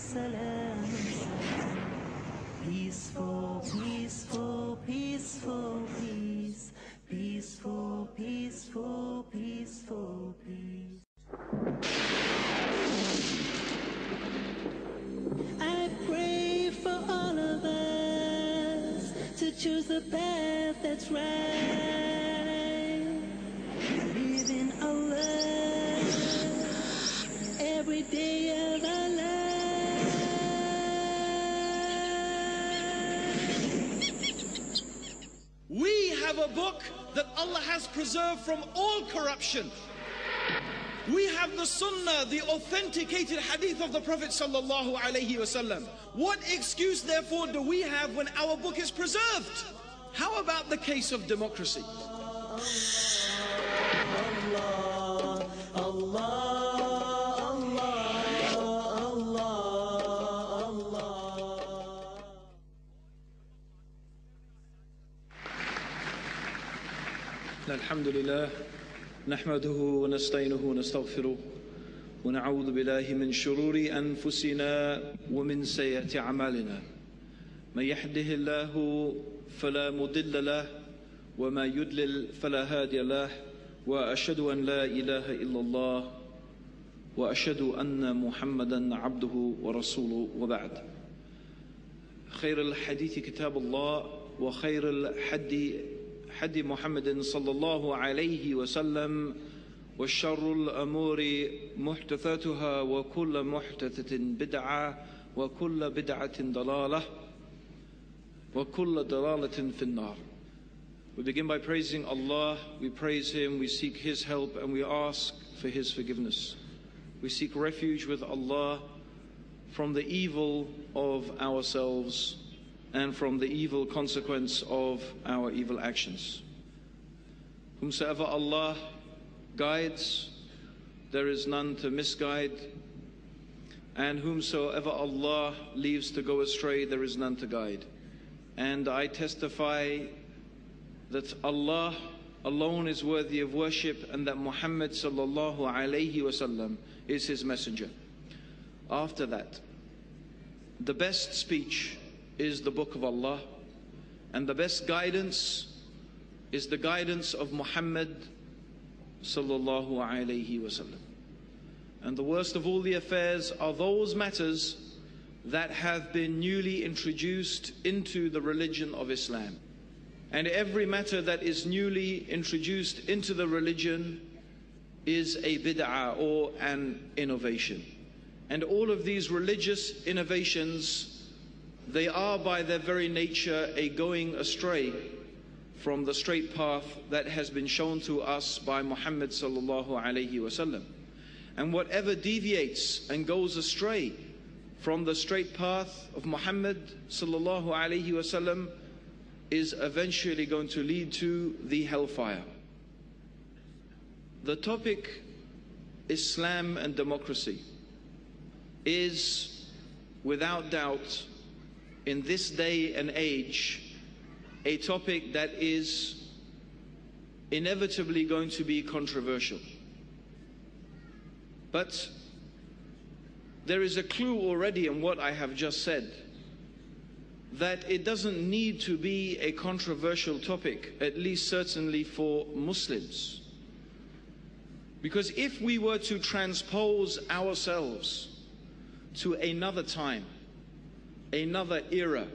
salam, salam. Peaceful, peaceful, peaceful, peace. Peaceful, peaceful, peaceful, peace. I pray for all of us to choose the path that's right. Live in Allah every day of our life. We have a book that Allah has preserved from all corruption. We have the Sunnah, the authenticated hadith of the Prophet sallallahu alaihi wasallam. What excuse therefore do we have when our book is preserved? How about the case of democracy? الحمد لله نحمده ونستعينه ونستغفره ونعوذ بالله من شرور أنفسنا ومن سيئات أعمالنا من يهده الله فلا مضل له وما يضلل فلا هادي له وأشهد أن لا إله إلا الله وأشهد أن محمدا عبده ورسوله وبعد خير الحديث كتاب الله وخير الحدي حدي محمد صلى الله عليه وسلم وشر الأمور محدثاتها وكل محدثة بدعة وكل بدعة ضلالة وكل ضلالة في النار. We begin by praising Allah, we praise Him, we seek His help and we ask for His forgiveness. We seek refuge with Allah from the evil of ourselves and from the evil consequence of our evil actions. Whomsoever Allah guides, there is none to misguide, and whomsoever Allah leaves to go astray, there is none to guide. And I testify that Allah alone is worthy of worship and that Muhammad sallallahu alaihi wasallam is His messenger. After that, the best speech is the book of Allah, and the best guidance is the guidance of Muhammad sallallahu alaihi wasallam. And the worst of all the affairs are those matters that have been newly introduced into the religion of Islam. And every matter that is newly introduced into the religion is a bid'ah or an innovation. And all of these religious innovations, they are by their very nature a going astray from the straight path that has been shown to us by Muhammad sallallahu alaihi wasallam. And whatever deviates and goes astray from the straight path of Muhammad sallallahu alaihi wasallam is eventually going to lead to the hellfire. The topic Islam and democracy is without doubt in this day and age a topic that is inevitably going to be controversial. But there is a clue already in what I have just said, that it doesn't need to be a controversial topic, at least certainly for Muslims. Because if we were to transpose ourselves to another time, another era,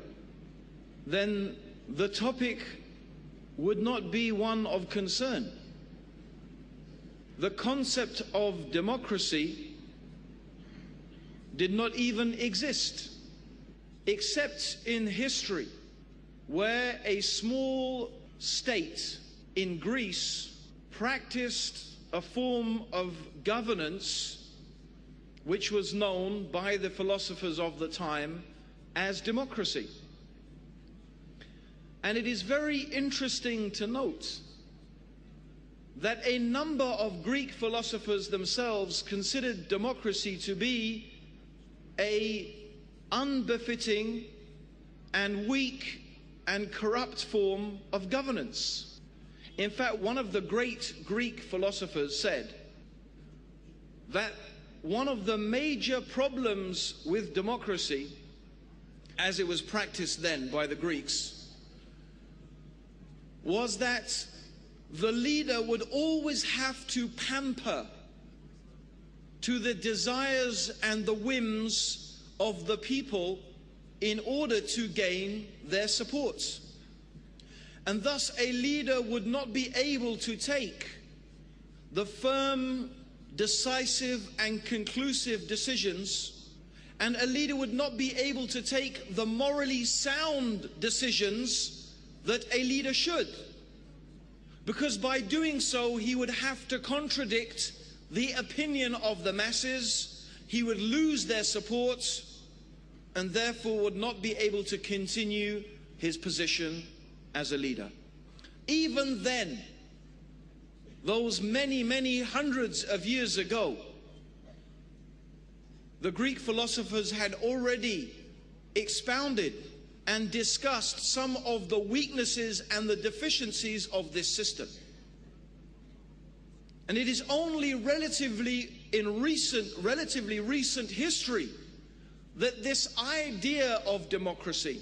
then the topic would not be one of concern. The concept of democracy did not even exist, except in history, where a small state in Greece practiced a form of governance which was known by the philosophers of the time as democracy. And it is very interesting to note that a number of Greek philosophers themselves considered democracy to be an unbefitting and weak and corrupt form of governance. In fact, one of the great Greek philosophers said that one of the major problems with democracy, as it was practiced then by the Greeks, was that the leader would always have to pamper to the desires and the whims of the people in order to gain their support. And thus a leader would not be able to take the firm, decisive and conclusive decisions, and a leader would not be able to take the morally sound decisions that a leader should, because by doing so he would have to contradict the opinion of the masses, he would lose their support, and therefore would not be able to continue his position as a leader. Even then, those many hundreds of years ago, the Greek philosophers had already expounded and discussed some of the weaknesses and the deficiencies of this system. And it is only relatively recent history that this idea of democracy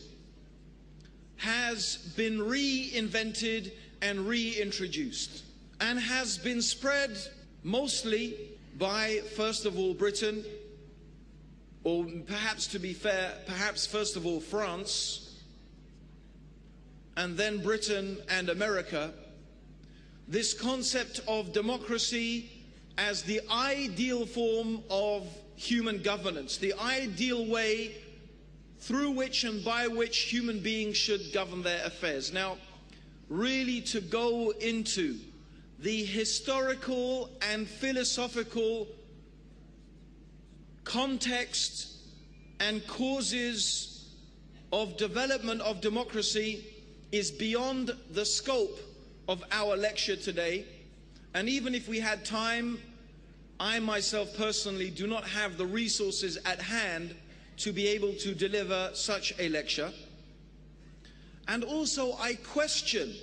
has been reinvented and reintroduced, and has been spread mostly by, first of all, Britain, or perhaps, to be fair, perhaps first of all France, and then Britain and America. This concept of democracy as the ideal form of human governance, the ideal way through which and by which human beings should govern their affairs. Now, really to go into the historical and philosophical context and causes of development of democracy is beyond the scope of our lecture today. And even if we had time, I myself personally do not have the resources at hand to be able to deliver such a lecture. And also I question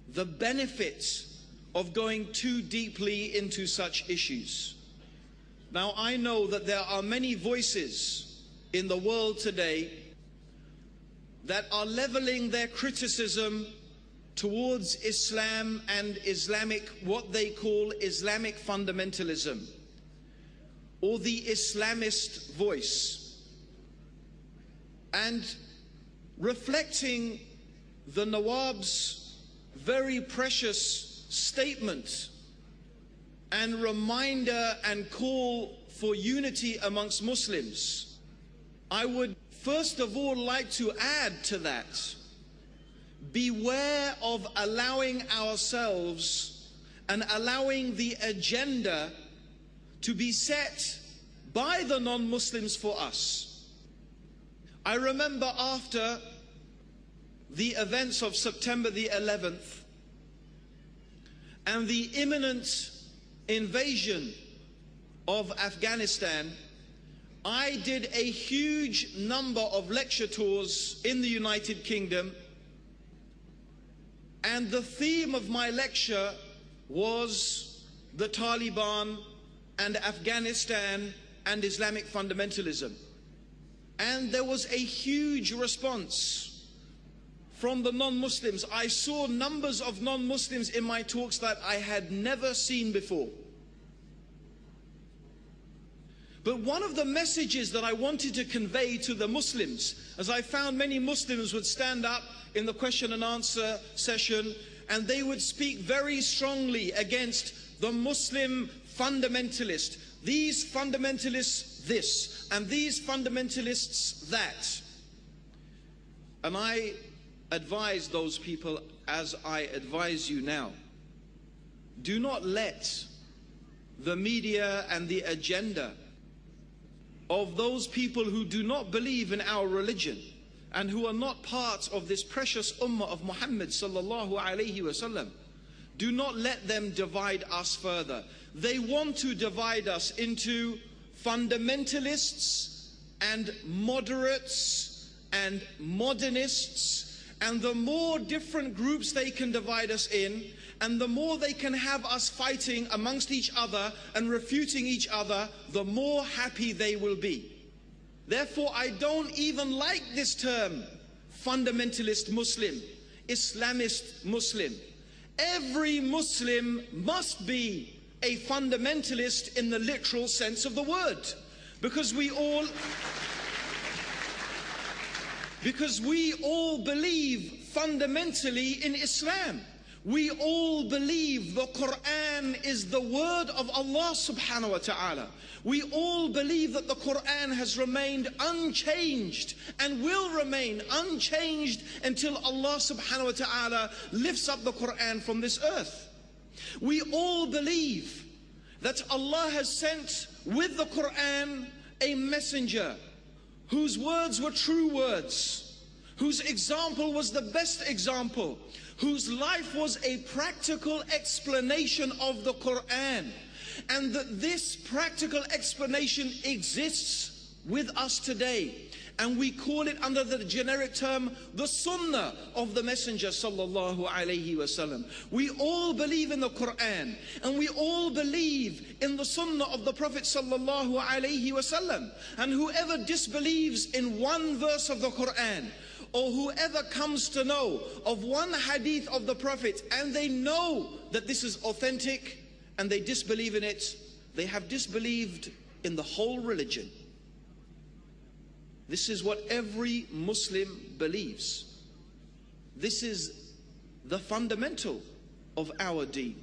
the benefits of going too deeply into such issues. Now, I know that there are many voices in the world today that are leveling their criticism towards Islam and what they call Islamic fundamentalism, or the Islamist voice, and reflecting the Nawab's very precious statement and reminder and call for unity amongst Muslims. I would first of all like to add to that: beware of allowing ourselves and allowing the agenda to be set by the non-Muslims for us. I remember after the events of September the 11th and the imminent invasion of Afghanistan, I did a huge number of lecture tours in the United Kingdom, and the theme of my lecture was the Taliban and Afghanistan and Islamic fundamentalism. And there was a huge response from the non-Muslims. I saw numbers of non-Muslims in my talks that I had never seen before. But one of the messages that I wanted to convey to the Muslims, as I found many Muslims would stand up in the question and answer session, and they would speak very strongly against the Muslim fundamentalist. These fundamentalists this, and these fundamentalists that. And I advise those people, as I advise you now, do not let the media and the agenda of those people who do not believe in our religion and who are not part of this precious ummah of Muhammad sallallahu alaihi wasallam, do not let them divide us further. They want to divide us into fundamentalists and moderates and modernists, and the more different groups they can divide us in, And the more they can have us fighting amongst each other and refuting each other, the more happy they will be. Therefore, I don't even like this term, fundamentalist Muslim, Islamist Muslim. Every Muslim must be a fundamentalist in the literal sense of the word, because we all believe fundamentally in Islam. We all believe the Quran is the word of Allah subhanahu wa ta'ala. We all believe that the Quran has remained unchanged and will remain unchanged until Allah subhanahu wa ta'ala lifts up the Quran from this earth. We all believe that Allah has sent with the Quran a messenger whose words were true words, whose example was the best example, whose life was a practical explanation of the Quran, and that this practical explanation exists with us today. And we call it under the generic term, the Sunnah of the Messenger sallallahu alaihi wasallam. We all believe in the Quran, and we all believe in the Sunnah of the Prophet sallallahu alaihi wasallam. And whoever disbelieves in one verse of the Quran, or whoever comes to know of one hadith of the Prophet and they know that this is authentic and they disbelieve in it, they have disbelieved in the whole religion. This is what every Muslim believes. This is the fundamental of our deen.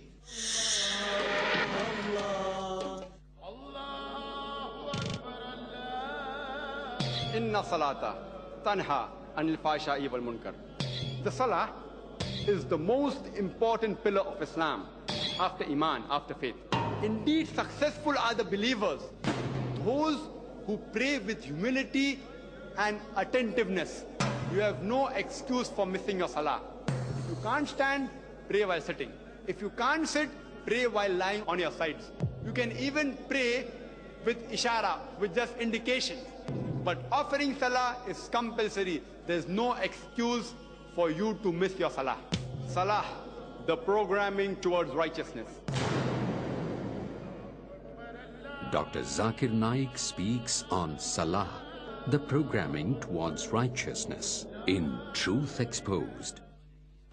Inna salata tanha anil fahsha'i wal munkar. The salah is the most important pillar of Islam after Iman, after faith. Indeed, successful are the believers, those who pray with humility and attentiveness. You have no excuse for missing your salah. If you can't stand, pray while sitting. If you can't sit, pray while lying on your sides. You can even pray with ishara, with just indication. But offering salah is compulsory. There's no excuse for you to miss your salah. Salah, the programming towards righteousness. Dr. Zakir Naik speaks on Salah, the programming towards righteousness, in Truth Exposed.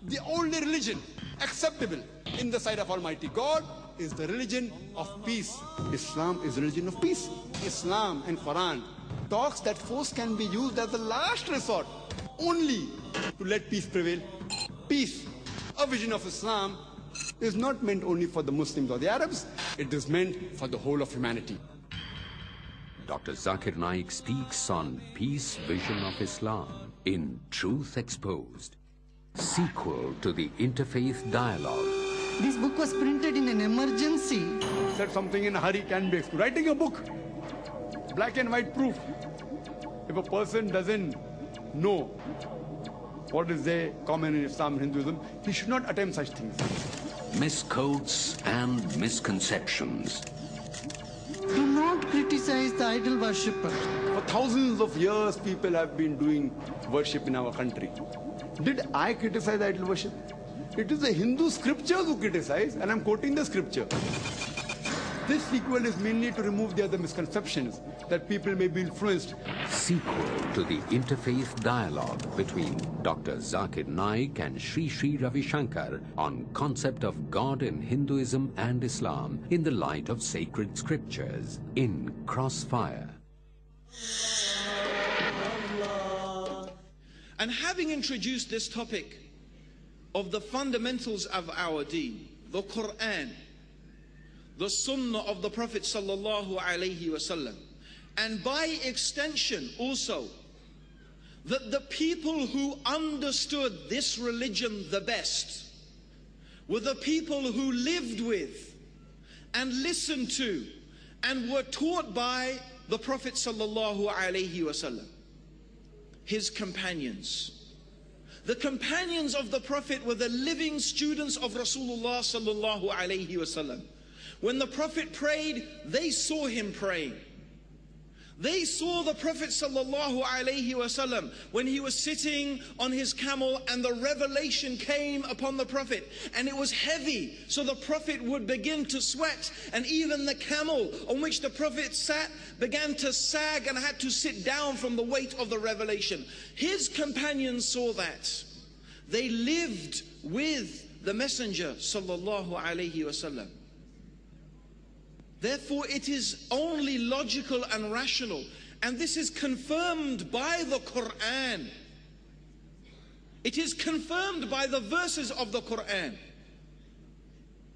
The only religion acceptable in the sight of Almighty God is the religion of peace. Islam is the religion of peace. Islam and Quran talks that force can be used as a last resort only to let peace prevail. Peace, a vision of Islam, is not meant only for the Muslims or the Arabs. It is meant for the whole of humanity. Dr. Zakir Naik speaks on Peace Vision of Islam in Truth Exposed, sequel to the Interfaith Dialogue. This book was printed in an emergency. Said something in a hurry can be excused. Writing a book, black and white proof. If a person doesn't know what is there common in Islam and Hinduism, he should not attempt such things. Misquotes and misconceptions. Do not criticize the idol worshipper. For thousands of years, people have been doing worship in our country. Did I criticize idol worship? It is the Hindu scriptures who criticize, and I'm quoting the scripture. This sequel is mainly to remove the other misconceptions that people may be influenced. Sequel to the Interfaith Dialogue between Dr. Zakir Naik and Sri Sri Ravi Shankar on concept of God in Hinduism and Islam in the light of sacred scriptures in Crossfire. And having introduced this topic of the fundamentals of our deen, the Quran, the Sunnah of the Prophet sallallahu alaihi wasallam, and by extension also that the people who understood this religion the best were the people who lived with and listened to and were taught by the Prophet sallallahu alaihi wasallam, his companions. The companions of the Prophet were the living students of Rasulullah sallallahu alaihi wasallam. When the Prophet prayed, they saw him praying. They saw the Prophet sallallahu alaihi wasallam when he was sitting on his camel, and the revelation came upon the Prophet, and it was heavy, so the Prophet would begin to sweat, and even the camel on which the Prophet sat began to sag and had to sit down from the weight of the revelation. His companions saw that. They lived with the Messenger sallallahu alaihi wasallam. Therefore, it is only logical and rational, and this is confirmed by the Quran. It is confirmed by the verses of the Quran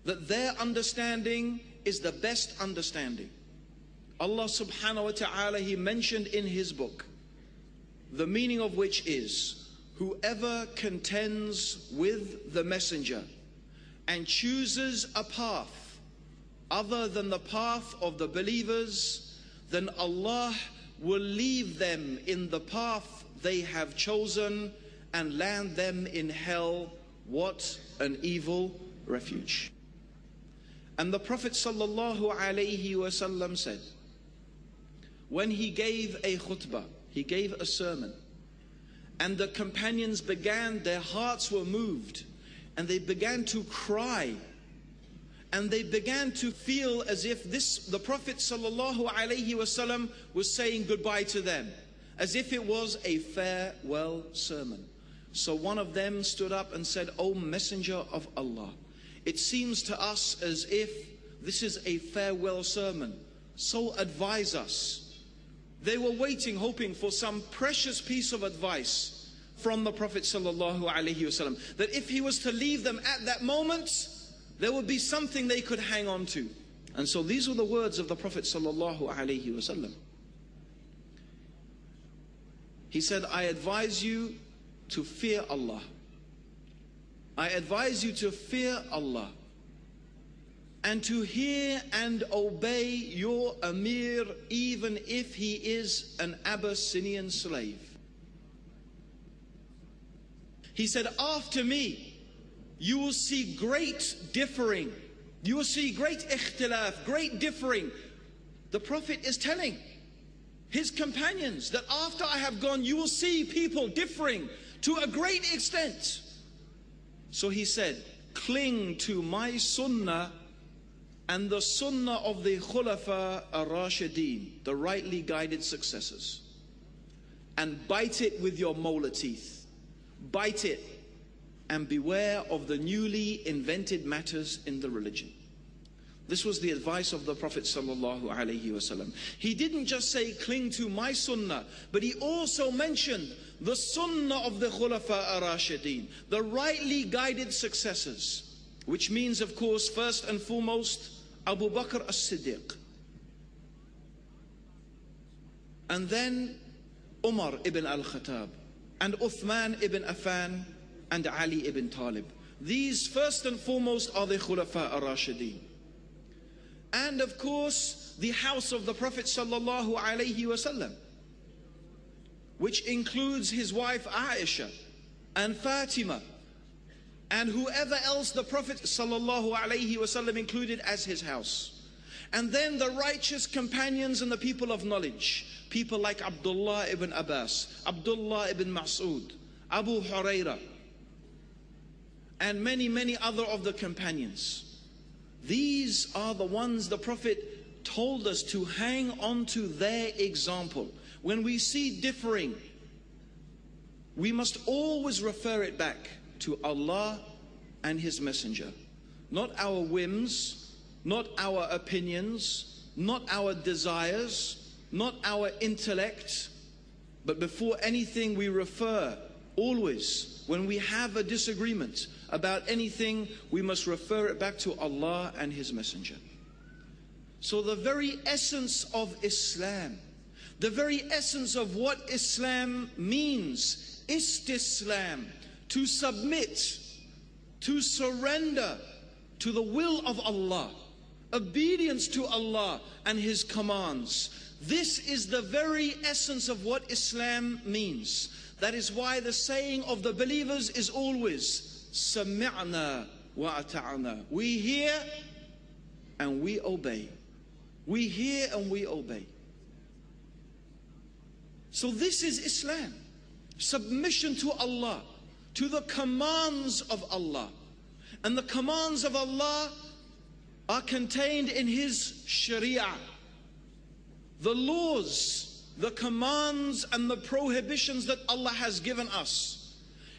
that their understanding is the best understanding. Allah subhanahu wa ta'ala, He mentioned in His book, the meaning of which is, whoever contends with the Messenger and chooses a path other than the path of the believers, then Allah will leave them in the path they have chosen and land them in hell. What an evil refuge. And the Prophet sallallahu alaihi wasallam said, when he gave a khutbah, he gave a sermon, and the companions began, their hearts were moved, and they began to cry, and they began to feel as if the Prophet sallallahu alaihi wasallam was saying goodbye to them, as if it was a farewell sermon. So one of them stood up and said, "O Messenger of Allah, it seems to us as if this is a farewell sermon, so advise us." They were waiting, hoping for some precious piece of advice from the Prophet sallallahu alaihi wasallam, that if he was to leave them at that moment, there would be something they could hang on to. And so these were the words of the Prophet sallallahu alaihi wasallam. He said, I advise you to fear Allah. I advise you to fear Allah and to hear and obey your Amir, even if he is an Abyssinian slave. He said, after me, you will see great differing. You will see great ikhtilaf, great differing. The Prophet is telling his companions that after I have gone, you will see people differing to a great extent. So he said, cling to my sunnah and the sunnah of the Khulafa ar-Rashideen, the rightly guided successors, and bite it with your molar teeth. Bite it. And beware of the newly invented matters in the religion. This was the advice of the Prophet sallallahu alaihi wasallam. He didn't just say cling to my sunnah, but he also mentioned the sunnah of the Khulafa ar-Rashideen, the rightly guided successors, which means, of course, first and foremost, Abu Bakr as-Siddiq, and then Umar ibn al-Khattab, and Uthman ibn Affan, and Ali ibn Talib. These first and foremost are the Khulafa ar-Rashideen. And of course, the house of the Prophet sallallahu alaihi wasallam, which includes his wife Aisha and Fatima and whoever else the Prophet sallallahu alaihi wasallam included as his house. And then the righteous companions and the people of knowledge, people like Abdullah ibn Abbas, Abdullah ibn Mas'ud, Abu Hurairah, and many, many other of the companions. These are the ones the Prophet told us to hang on to their example. When we see differing, we must always refer it back to Allah and His Messenger. Not our whims, not our opinions, not our desires, not our intellect, but before anything we refer always, when we have a disagreement about anything, we must refer it back to Allah and His Messenger. So the very essence of Islam, the very essence of what Islam means, istislam, to submit, to surrender to the will of Allah, obedience to Allah and His commands. This is the very essence of what Islam means. That is why the saying of the believers is always, Sami'na wa ata'na. We hear and we obey. We hear and we obey. So this is Islam. Submission to Allah, to the commands of Allah. And the commands of Allah are contained in His Sharia. The laws, the commands and the prohibitions that Allah has given us,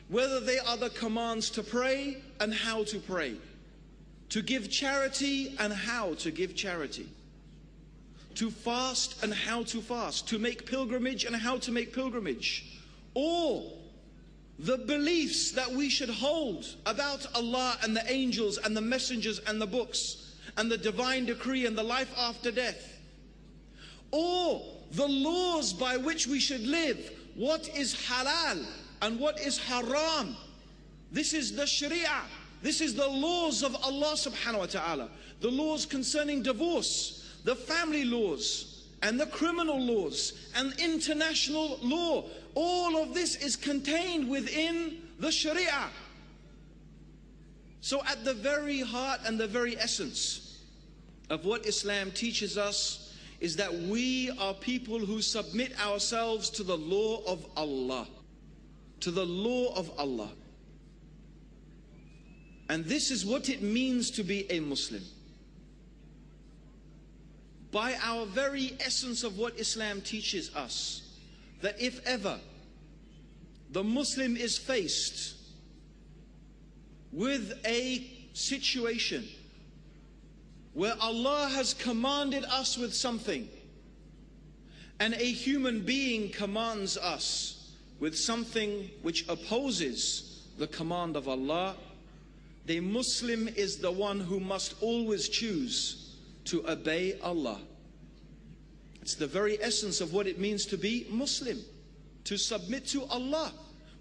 whether they are the commands to pray and how to pray, to give charity and how to give charity, to fast and how to fast, to make pilgrimage and how to make pilgrimage, or the beliefs that we should hold about Allah and the angels and the messengers and the books and the divine decree and the life after death, or the laws by which we should live, what is halal and what is haram. This is the Sharia. This is the laws of Allah subhanahu wa ta'ala. The laws concerning divorce, the family laws, and the criminal laws, and international law. All of this is contained within the Sharia. So at the very heart and the very essence of what Islam teaches us is that we are people who submit ourselves to the law of Allah. To the law of Allah. And this is what it means to be a Muslim. By our very essence of what Islam teaches us, that if ever the Muslim is faced with a situation where Allah has commanded us with something and a human being commands us with something which opposes the command of Allah, the Muslim is the one who must always choose to obey Allah. It's the very essence of what it means to be Muslim, to submit to Allah.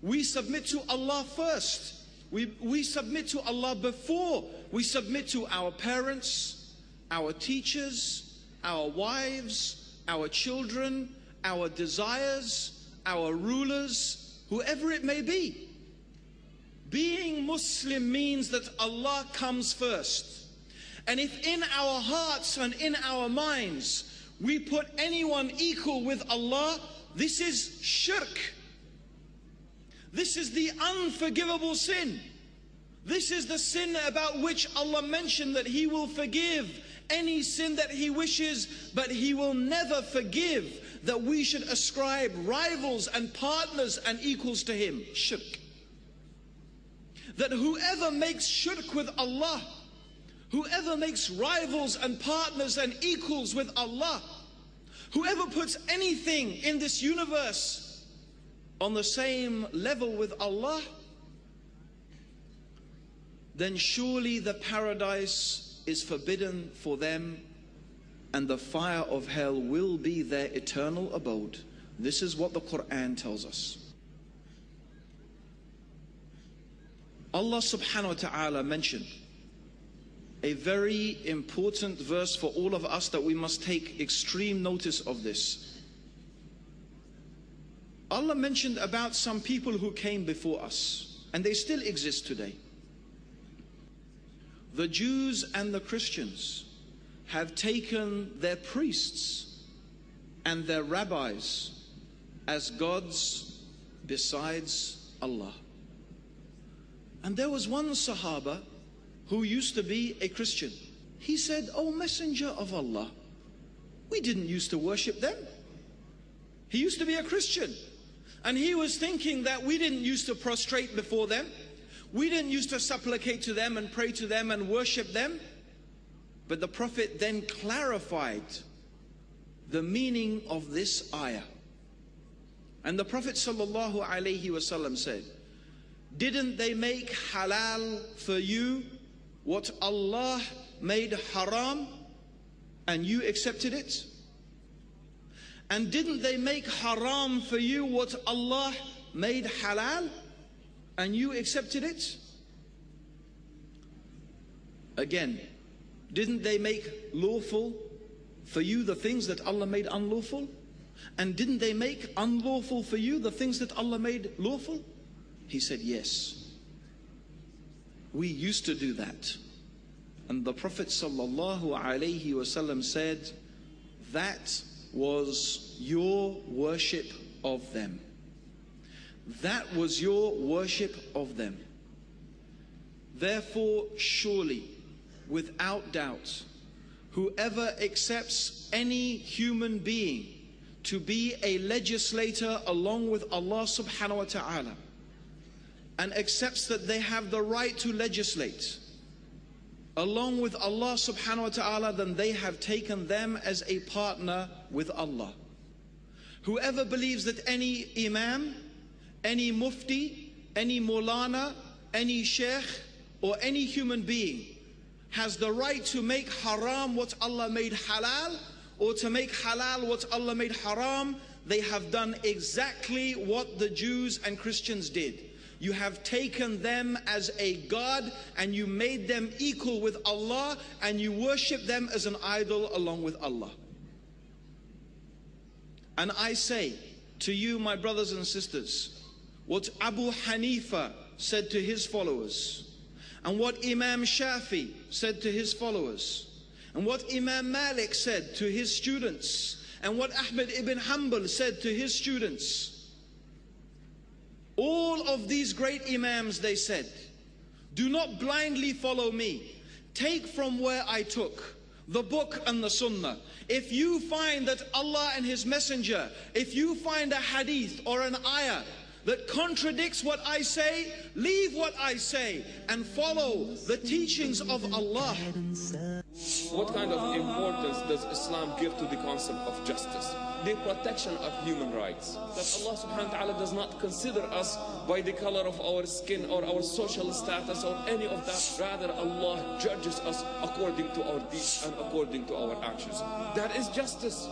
We submit to Allah first. We submit to Allah before we submit to our parents, our teachers, our wives, our children, our desires, our rulers, whoever it may be. Being Muslim means that Allah comes first. And if in our hearts and in our minds we put anyone equal with Allah, this is shirk. This is the unforgivable sin. This is the sin about which Allah mentioned that He will forgive any sin that He wishes, but He will never forgive that we should ascribe rivals and partners and equals to Him. Shirk. That whoever makes shirk with Allah, whoever makes rivals and partners and equals with Allah, whoever puts anything in this universe on the same level with Allah, then surely the paradise is forbidden for them and the fire of hell will be their eternal abode. This is what the Quran tells us. Allah subhanahu wa ta'ala mentioned a very important verse for all of us that we must take extreme notice of this. Allah mentioned about some people who came before us, and they still exist today. The Jews and the Christians have taken their priests and their rabbis as gods besides Allah. And there was one Sahaba who used to be a Christian. He said, "O Messenger of Allah, we didn't used to worship them." He used to be a Christian. And he was thinking that we didn't used to prostrate before them. We didn't used to supplicate to them and pray to them and worship them. But the Prophet then clarified the meaning of this ayah. And the Prophet sallallahu alaihi wasallam said, "Didn't they make halal for you what Allah made haram and you accepted it? And didn't they make haram for you what Allah made halal and you accepted it?" Again, didn't they make lawful for you the things that Allah made unlawful? And didn't they make unlawful for you the things that Allah made lawful? He said, "Yes, we used to do that." And the Prophet sallallahu alaihi wasallam said, "That was your worship of them. That was your worship of them. Therefore, surely, without doubt, whoever accepts any human being to be a legislator along with Allah subhanahu wa ta'ala, and accepts that they have the right to legislate along with Allah subhanahu wa ta'ala, then they have taken them as a partner with Allah. Whoever believes that any imam, any mufti, any maulana, any sheikh, or any human being has the right to make haram what Allah made halal, or to make halal what Allah made haram, they have done exactly what the Jews and Christians did. You have taken them as a God and you made them equal with Allah, and you worship them as an idol along with Allah. And I say to you, my brothers and sisters, what Abu Hanifa said to his followers, and what Imam Shafi said to his followers, and what Imam Malik said to his students, and what Ahmed ibn Hanbal said to his students, all of these great imams, they said, do not blindly follow me. Take from where I took, the book and the sunnah. If you find that Allah and His Messenger, if you find a hadith or an ayah that contradicts what I say, leave what I say and follow the teachings of Allah. What kind of importance does Islam give to the concept of justice? The protection of human rights. That Allah subhanahu wa ta'ala does not consider us by the color of our skin or our social status or any of that. Rather, Allah judges us according to our deeds and according to our actions. That is justice.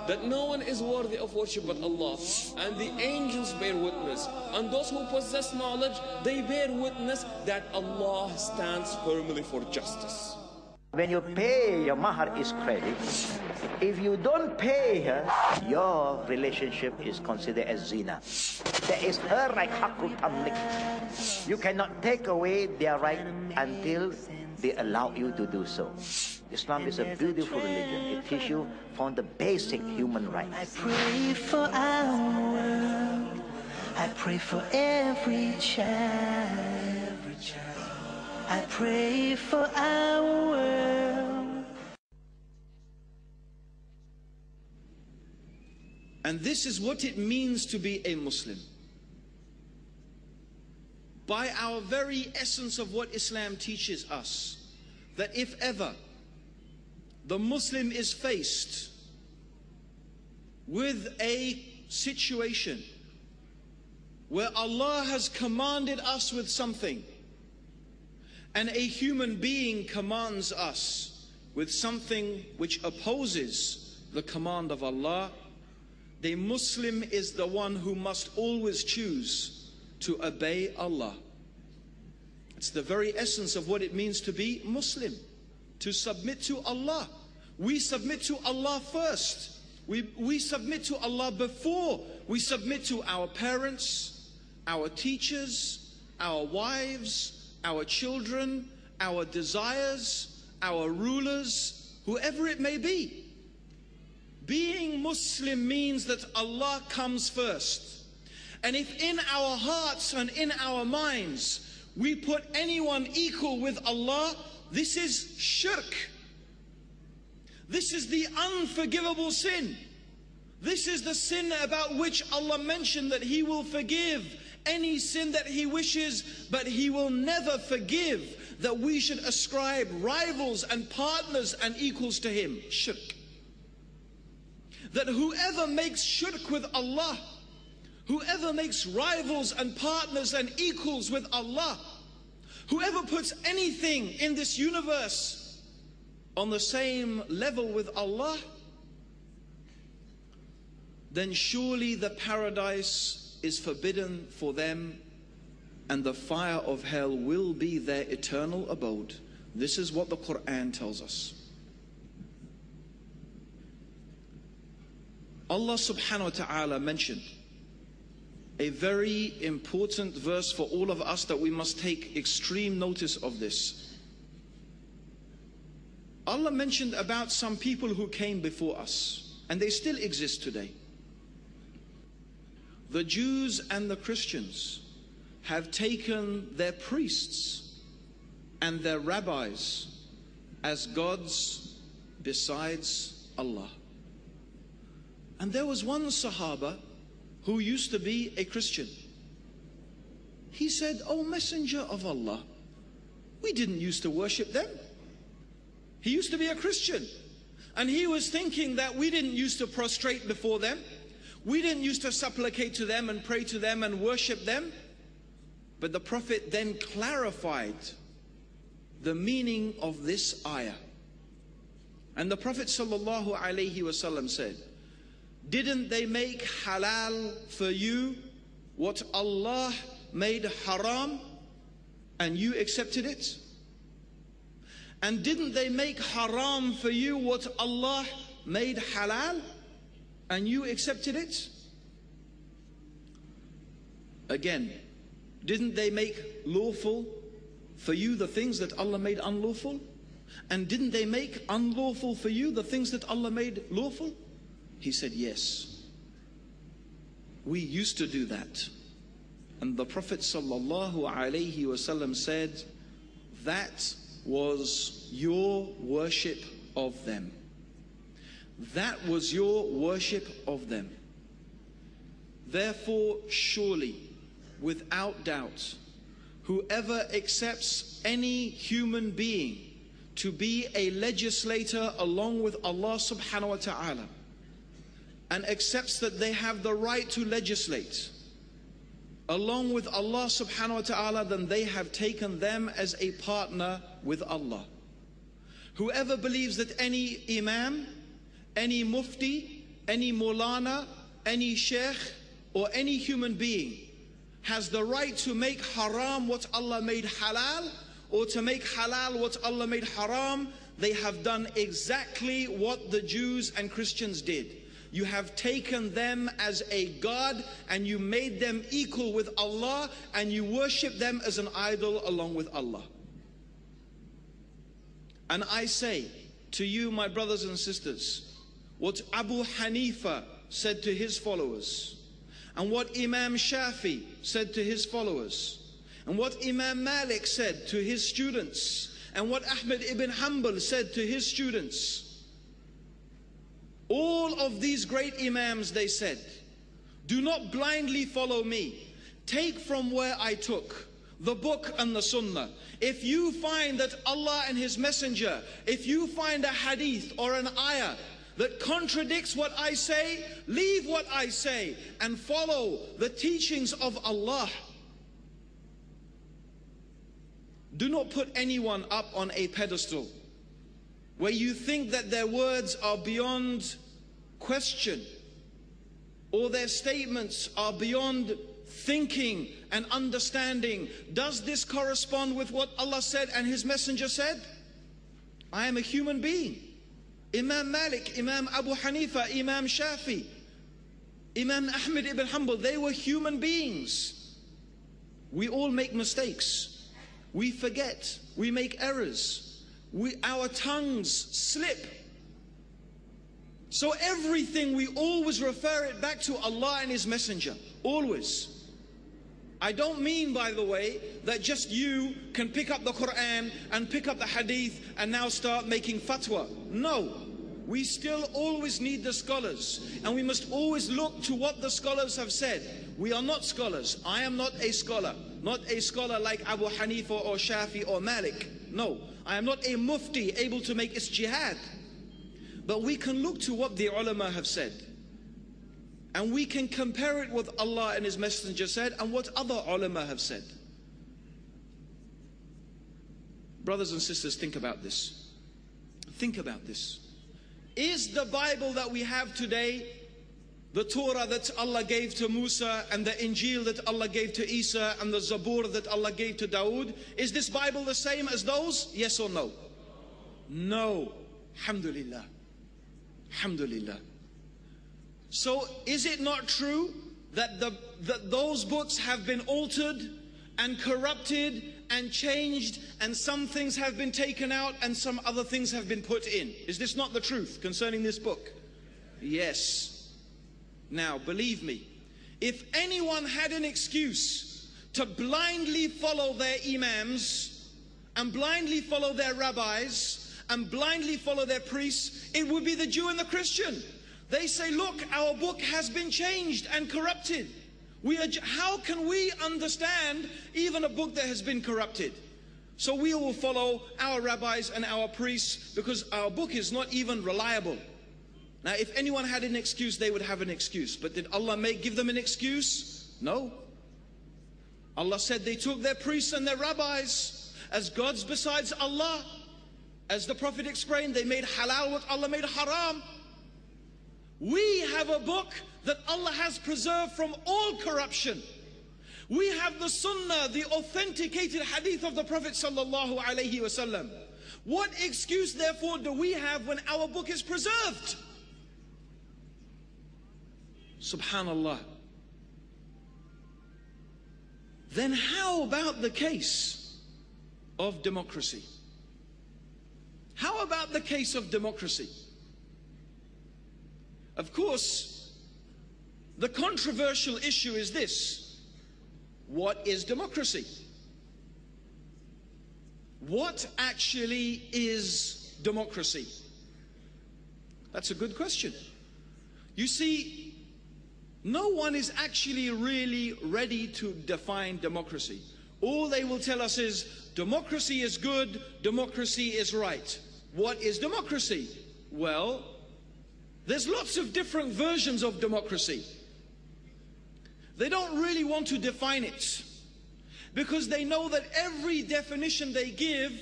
That no one is worthy of worship but Allah. And the angels bear witness. And those who possess knowledge, they bear witness that Allah stands firmly for justice. When you pay, your mahar is credit. If you don't pay her, your relationship is considered as zina. That is her right, hakul tamlik. You cannot take away their right until they allow you to do so. Islam is a beautiful religion. It teaches you from the basic human rights. I pray for our world. I pray for every child. I pray for our world. And this is what it means to be a Muslim. By our very essence of what Islam teaches us, that if ever the Muslim is faced with a situation where Allah has commanded us with something, and a human being commands us with something which opposes the command of Allah, the Muslim is the one who must always choose to obey Allah. It's the very essence of what it means to be Muslim, to submit to Allah. We submit to Allah first. We submit to Allah before we submit to our parents, our teachers, our wives, our children, our desires, our rulers, whoever it may be. Being Muslim means that Allah comes first. And if in our hearts and in our minds we put anyone equal with Allah, this is shirk. This is the unforgivable sin. This is the sin about which Allah mentioned that He will forgive any sin that He wishes, but He will never forgive that we should ascribe rivals and partners and equals to Him. Shirk. That whoever makes shirk with Allah, whoever makes rivals and partners and equals with Allah, whoever puts anything in this universe on the same level with Allah, then surely the paradise is forbidden for them, and the fire of hell will be their eternal abode. This is what the Quran tells us. Allah subhanahu wa ta'ala mentioned a very important verse for all of us that we must take extreme notice of this. Allah mentioned about some people who came before us, and they still exist today. the Jews and the Christians have taken their priests and their rabbis as gods besides Allah. And there was one Sahaba who used to be a Christian. He said, "O Messenger of Allah, we didn't used to worship them." He used to be a Christian, and he was thinking that we didn't used to prostrate before them. We didn't used to supplicate to them and pray to them and worship them. But the Prophet then clarified the meaning of this ayah. And the Prophet sallallahu alaihi wasallam said, "Didn't they make halal for you what Allah made haram and you accepted it? And didn't they make haram for you what Allah made halal and you accepted it?" Again, didn't they make lawful for you the things that Allah made unlawful? And didn't they make unlawful for you the things that Allah made lawful? He said, "Yes, we used to do that." And the Prophet sallallahu alaihi wasallam said, "That was your worship of them. That was your worship of them. Therefore, surely, without doubt, whoever accepts any human being to be a legislator along with Allah subhanahu wa ta'ala and accepts that they have the right to legislate along with Allah subhanahu wa ta'ala, then they have taken them as a partner with Allah. Whoever believes that any imam, any mufti, any maulana, any sheikh, or any human being has the right to make haram what Allah made halal, or to make halal what Allah made haram, they have done exactly what the Jews and Christians did. You have taken them as a god and you made them equal with Allah, and you worship them as an idol along with Allah. And I say to you, my brothers and sisters, what Abu Hanifa said to his followers, and what Imam Shafi said to his followers, and what Imam Malik said to his students, and what Ahmad ibn Hanbal said to his students, all of these great imams, they said, "Do not blindly follow me. Take from where I took, the book and the sunnah. If you find that Allah and His Messenger, if you find a hadith or an ayah that contradicts what I say, leave what I say and follow the teachings of Allah. Do not put anyone up on a pedestal where you think that their words are beyond question or their statements are beyond thinking and understanding. Does this correspond with what Allah said and His Messenger said? I am a human being. Imam Malik, Imam Abu Hanifa, Imam Shafi, Imam Ahmad ibn Hanbal, they were human beings. We all make mistakes. We forget. We make errors. Our tongues slip. So everything, we always refer it back to Allah and His Messenger. Always. I don't mean, by the way, that just you can pick up the Quran and pick up the Hadith and now start making fatwa. No. We still always need the scholars, and we must always look to what the scholars have said. We are not scholars. I am not a scholar. Not a scholar like Abu Hanifa or Shafi or Malik. No. I am not a mufti able to make ijtihad. But we can look to what the ulama have said. And we can compare it with Allah and His Messenger said and what other ulama have said. Brothers and sisters, think about this. Think about this. Is the Bible that we have today, the Torah that Allah gave to Musa and the Injil that Allah gave to Isa and the Zabur that Allah gave to Dawood, is this Bible the same as those? Yes or no? No. Alhamdulillah. Alhamdulillah. So is it not true that those books have been altered and corrupted and changed, and some things have been taken out and some other things have been put in? Is this not the truth concerning this book? Yes. Now, believe me, If anyone had an excuse to blindly follow their imams and blindly follow their rabbis and blindly follow their priests, it would be the Jew and the Christian. They say, look, our book has been changed and corrupted. How can we understand even a book that has been corrupted? So we will follow our rabbis and our priests because our book is not even reliable. Now, if anyone had an excuse, they would have an excuse. But did Allah give them an excuse? No. Allah said they took their priests and their rabbis as gods besides Allah. As the Prophet explained, they made halal what Allah made haram. We have a book that Allah has preserved from all corruption. We have the Sunnah, the authenticated hadith of the Prophet sallallahu alaihi wasallam. What excuse, therefore, do we have when our book is preserved? Subhanallah. Then how about the case of democracy? How about the case of democracy? Of course, the controversial issue is this: what is democracy? What actually is democracy? That's a good question. You see, no one is actually really ready to define democracy. All they will tell us is democracy is good, democracy is right. What is democracy? Well, there's lots of different versions of democracy. They don't really want to define it because they know that every definition they give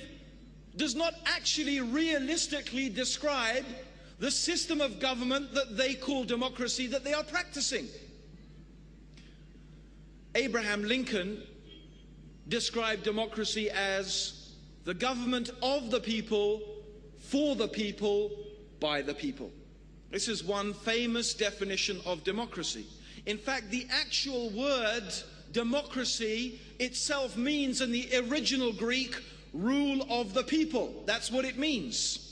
does not actually realistically describe the system of government that they call democracy that they are practicing. Abraham Lincoln described democracy as the government of the people, for the people, by the people. This is one famous definition of democracy. In fact, the actual word democracy itself means in the original Greek, rule of the people. That's what it means.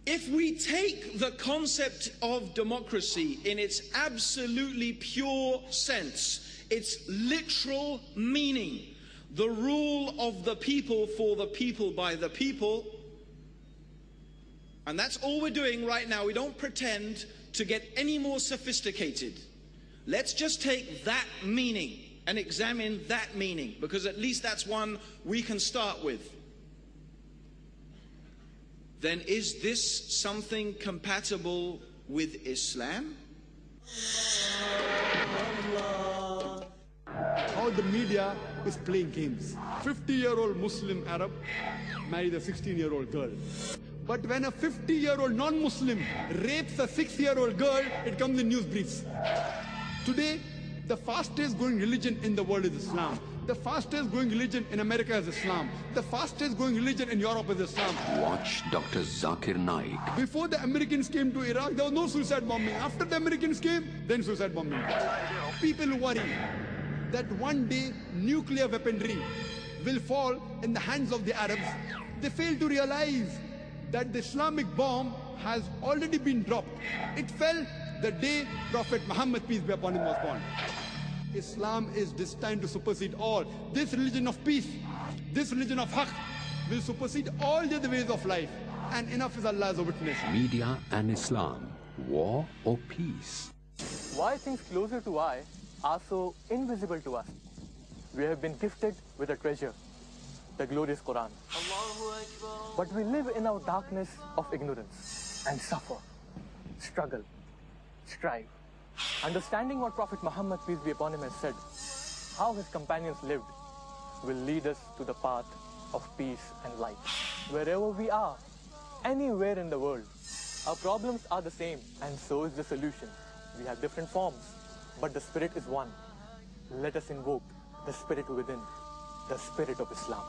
If we take the concept of democracy in its absolutely pure sense, its literal meaning, the rule of the people for the people by the people, and that's all we're doing right now. We don't pretend to get any more sophisticated. Let's just take that meaning and examine that meaning, because at least that's one we can start with. Then is this something compatible with Islam? How the media is playing games. 50-year-old Muslim Arab marries a 16-year-old girl. But when a 50-year-old non-Muslim rapes a 6-year-old girl, it comes in news briefs. Today, the fastest growing religion in the world is Islam. The fastest growing religion in America is Islam. The fastest growing religion in Europe is Islam. Watch Dr. Zakir Naik. Before the Americans came to Iraq, there was no suicide bombing. After the Americans came, then suicide bombing. People worry that one day nuclear weaponry will fall in the hands of the Arabs. They fail to realize that the Islamic bomb has already been dropped. It fell the day Prophet Muhammad, peace be upon him, was born. Islam is destined to supersede all. This religion of peace, this religion of haqq, will supersede all the other ways of life. And enough is Allah as a witness. Media and Islam, war or peace? Why things closer to eye are so invisible to us? We have been gifted with a treasure, the glorious Quran. But we live in our darkness of ignorance and suffer, struggle, strive. Understanding what Prophet Muhammad, peace be upon him, has said, how his companions lived, will lead us to the path of peace and light. Wherever we are, anywhere in the world, our problems are the same, and so is the solution. We have different forms, but the spirit is one. Let us invoke the spirit within, the spirit of Islam.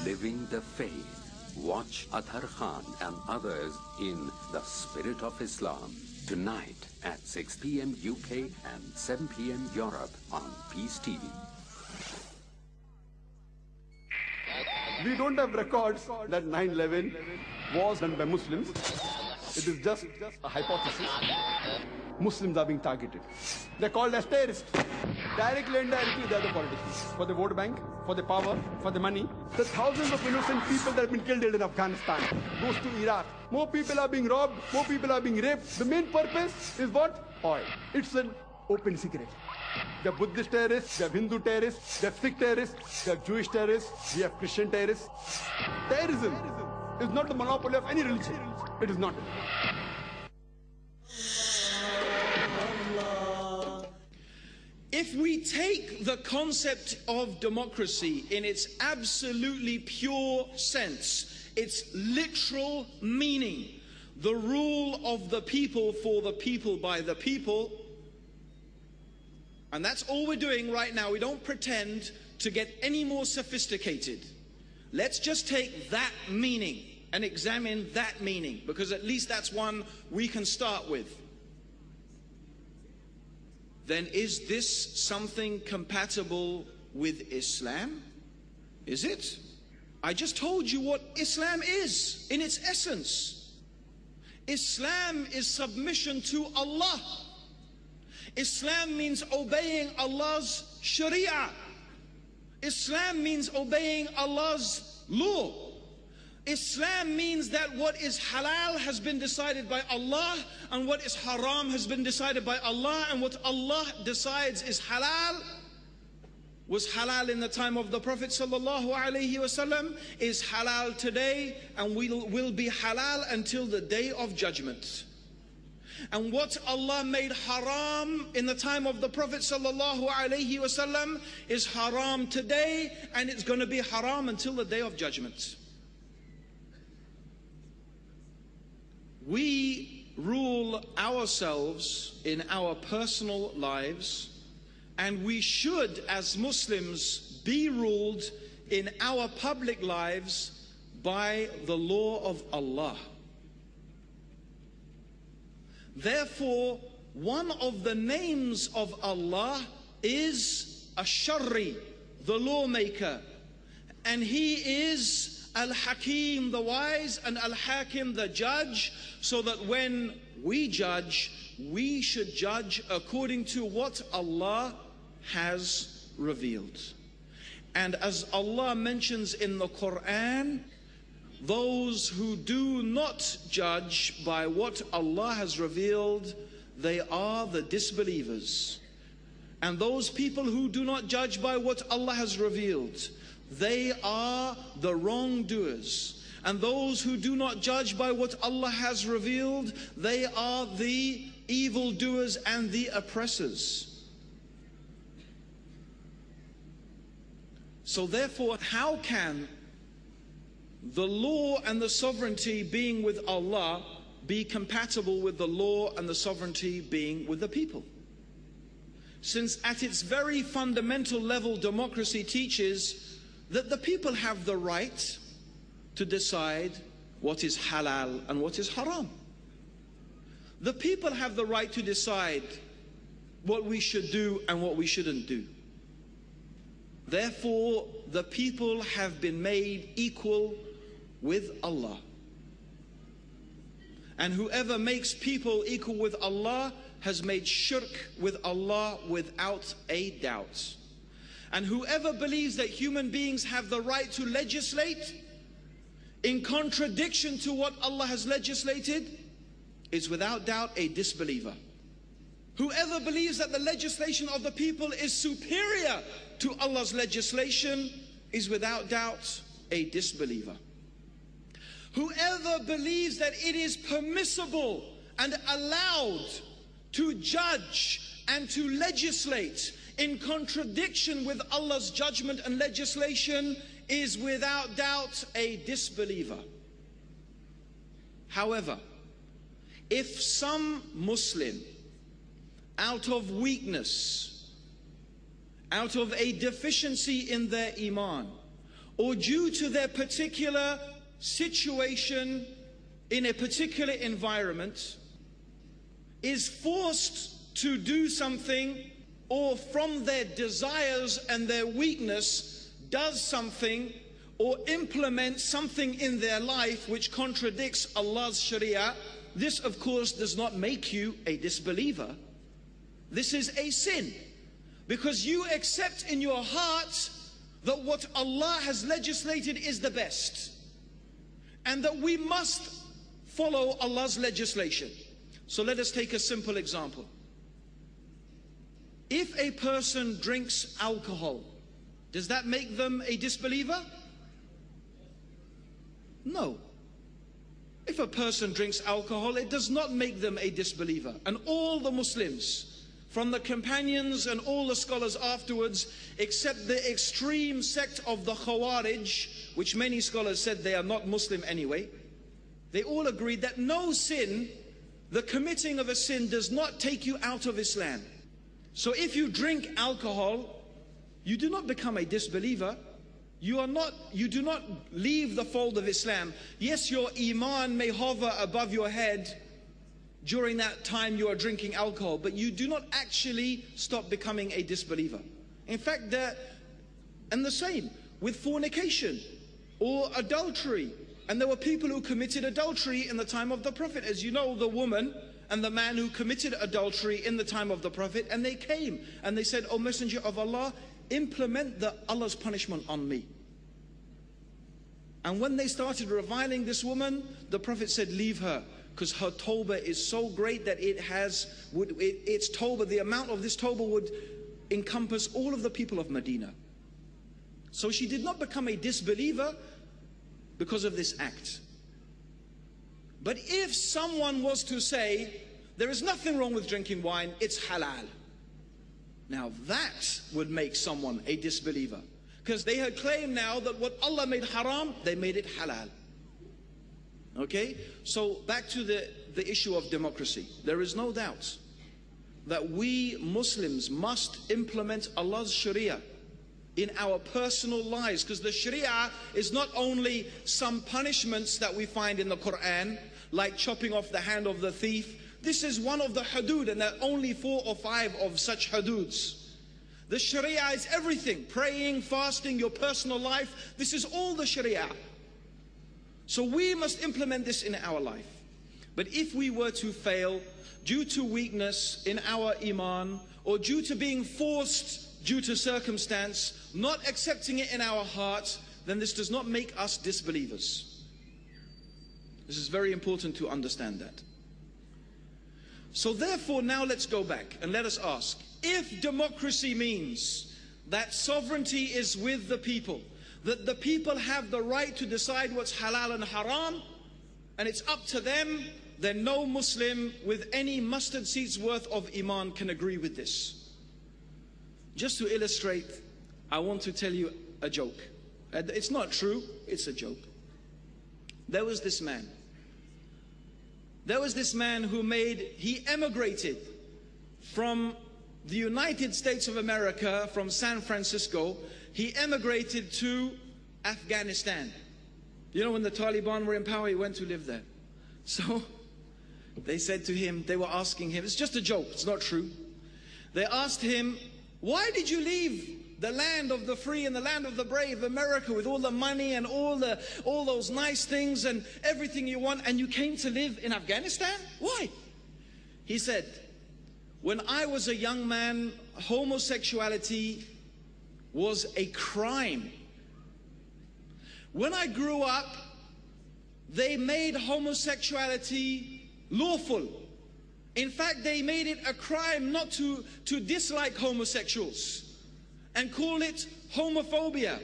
Living the faith. Watch Athar Khan and others in The Spirit of Islam tonight at 6 p.m. UK and 7 p.m. Europe on Peace TV. We don't have records that 9/11 was done by Muslims. It is just a hypothesis. Muslims are being targeted. They're called as terrorists. Directly and indirectly, they're the politicians. For the vote bank, for the power, for the money. The thousands of innocent people that have been killed in Afghanistan goes to Iraq. More people are being robbed, more people are being raped. The main purpose is what? Oil. It's an open secret. They have Buddhist terrorists, they have Hindu terrorists, they have Sikh terrorists, they have Jewish terrorists, we have Christian terrorists. Terrorism is not the monopoly of any religion. It is not. If we take the concept of democracy in its absolutely pure sense, its literal meaning, the rule of the people for the people by the people, and that's all we're doing right now. We don't pretend to get any more sophisticated. Let's just take that meaning and examine that meaning, because at least that's one we can start with. Then is this something compatible with Islam? Is it? I just told you what Islam is in its essence. Islam is submission to Allah. Islam means obeying Allah's Sharia. Islam means obeying Allah's law. Islam means that what is halal has been decided by Allah, and what is haram has been decided by Allah, and what Allah decides is halal, was halal in the time of the Prophet sallallahu alaihi wasallam, is halal today, and will be halal until the day of judgment. And what Allah made haram in the time of the Prophet sallallahu alaihi wasallam is haram today, and it's going to be haram until the day of judgment. We rule ourselves in our personal lives, and we should, as Muslims, be ruled in our public lives by the law of Allah. Therefore, one of the names of Allah is Ash-Sharri, the lawmaker, and He is Al-Hakim, the wise, and Al-Hakim, the judge, so that when we judge, we should judge according to what Allah has revealed. And as Allah mentions in the Quran, those who do not judge by what Allah has revealed, they are the disbelievers. And those people who do not judge by what Allah has revealed, they are the wrongdoers. And those who do not judge by what Allah has revealed, they are the evildoers and the oppressors. So therefore, how can the law and the sovereignty being with Allah be compatible with the law and the sovereignty being with the people? Since at its very fundamental level, democracy teaches that the people have the right to decide what is halal and what is haram. The people have the right to decide what we should do and what we shouldn't do. Therefore, the people have been made equal with Allah. And whoever makes people equal with Allah has made shirk with Allah without a doubt. And whoever believes that human beings have the right to legislate in contradiction to what Allah has legislated is without doubt a disbeliever. Whoever believes that the legislation of the people is superior to Allah's legislation is without doubt a disbeliever. Whoever believes that it is permissible and allowed to judge and to legislate in contradiction with Allah's judgment and legislation is without doubt a disbeliever. However, if some Muslim, out of weakness, out of a deficiency in their iman, or due to their particular situation in a particular environment, is forced to do something, or from their desires and their weakness does something, or implement something in their life which contradicts Allah's Sharia, this of course does not make you a disbeliever. This is a sin, because you accept in your heart that what Allah has legislated is the best, and that we must follow Allah's legislation. So let us take a simple example. If a person drinks alcohol, does that make them a disbeliever? No. If a person drinks alcohol, it does not make them a disbeliever. And all the Muslims, from the companions and all the scholars afterwards, except the extreme sect of the Khawarij, which many scholars said they are not Muslim anyway, they all agreed that no sin, the committing of a sin, does not take you out of Islam. So if you drink alcohol, you do not become a disbeliever. You do not leave the fold of Islam. Yes, your iman may hover above your head during that time you are drinking alcohol, but you do not actually stop becoming a disbeliever. In fact, and the same with fornication or adultery. And there were people who committed adultery in the time of the Prophet. As you know, the woman and the man who committed adultery in the time of the Prophet, and they came and they said, "O Messenger of Allah, implement Allah's punishment on me." And when they started reviling this woman, the Prophet said, "Leave her, because her tawbah is so great that its tawbah, the amount of this tawbah would encompass all of the people of Medina." So she did not become a disbeliever because of this act. But if someone was to say, there is nothing wrong with drinking wine, it's halal, now that would make someone a disbeliever, because they had claimed now that what Allah made haram, they made it halal. Okay, so back to the issue of democracy. There is no doubt that we Muslims must implement Allah's Sharia in our personal lives, because the Sharia is not only some punishments that we find in the Quran, like chopping off the hand of the thief. This is one of the hudud, and there are only 4 or 5 of such hududs. The Sharia is everything: praying, fasting, your personal life. This is all the Sharia. So we must implement this in our life. But if we were to fail due to weakness in our iman, or due to being forced due to circumstance, not accepting it in our heart, then this does not make us disbelievers. This is very important to understand that. So therefore, now let's go back and let us ask, if democracy means that sovereignty is with the people, that the people have the right to decide what's halal and haram, and it's up to them, then no Muslim with any mustard seed's worth of iman can agree with this. Just to illustrate, I want to tell you a joke. It's not true, it's a joke. There was this man who he emigrated from the United States of America, from San Francisco. He emigrated to Afghanistan. You know, when the Taliban were in power, he went to live there. So they said to him, they were asking him, it's just a joke, it's not true. They asked him, "Why did you leave the land of the free and the land of the brave, America, with all the money and all those nice things and everything you want, and you came to live in Afghanistan? Why?" He said, "When I was a young man, homosexuality was a crime. When I grew up, they made homosexuality lawful. In fact, they made it a crime not to dislike homosexuals and call it homophobia."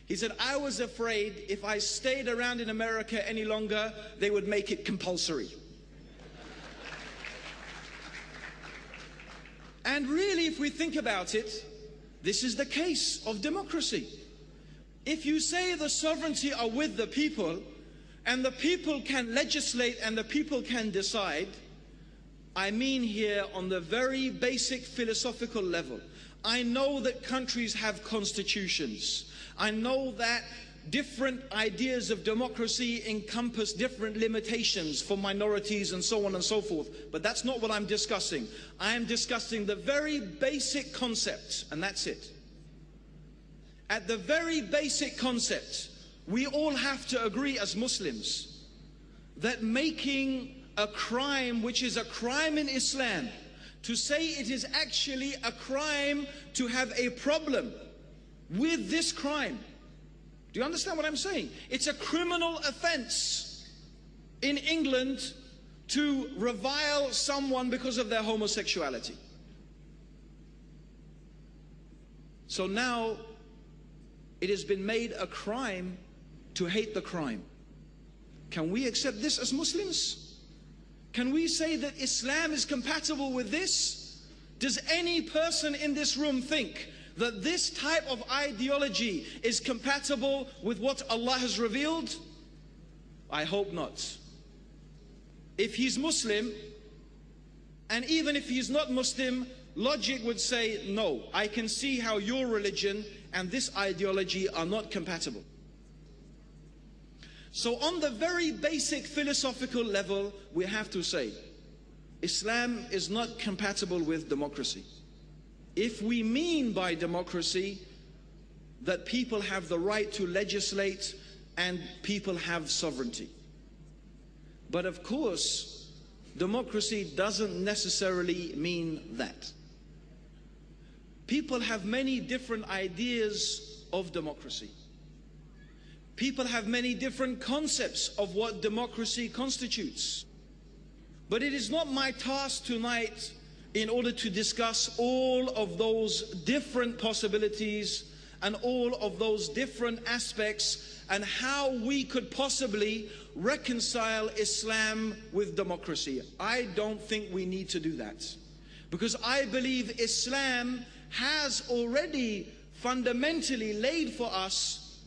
He said, "I was afraid if I stayed around in America any longer, they would make it compulsory." And really, if we think about it, this is the case of democracy. If you say the sovereignty are with the people, and the people can legislate and the people can decide, I mean here on the very basic philosophical level. I know that countries have constitutions. I know that different ideas of democracy encompass different limitations for minorities and so on and so forth. But that's not what I'm discussing. I am discussing the very basic concept, and that's it. At the very basic concept, we all have to agree as Muslims that making a crime which is a crime in Islam, to say it is actually a crime to have a problem with this crime. Do you understand what I'm saying? It's a criminal offense in England to revile someone because of their homosexuality. So now it has been made a crime to hate the crime. Can we accept this as Muslims? Can we say that Islam is compatible with this? Does any person in this room think that this type of ideology is compatible with what Allah has revealed? I hope not. If he's Muslim, and even if he's not Muslim, logic would say, no, I can see how your religion and this ideology are not compatible. So on the very basic philosophical level, we have to say, Islam is not compatible with democracy. If we mean by democracy that people have the right to legislate and people have sovereignty. But of course, democracy doesn't necessarily mean that. People have many different ideas of democracy. People have many different concepts of what democracy constitutes. But it is not my task tonight, in order to discuss all of those different possibilities and all of those different aspects and how we could possibly reconcile Islam with democracy. I don't think we need to do that, because I believe Islam has already fundamentally laid for us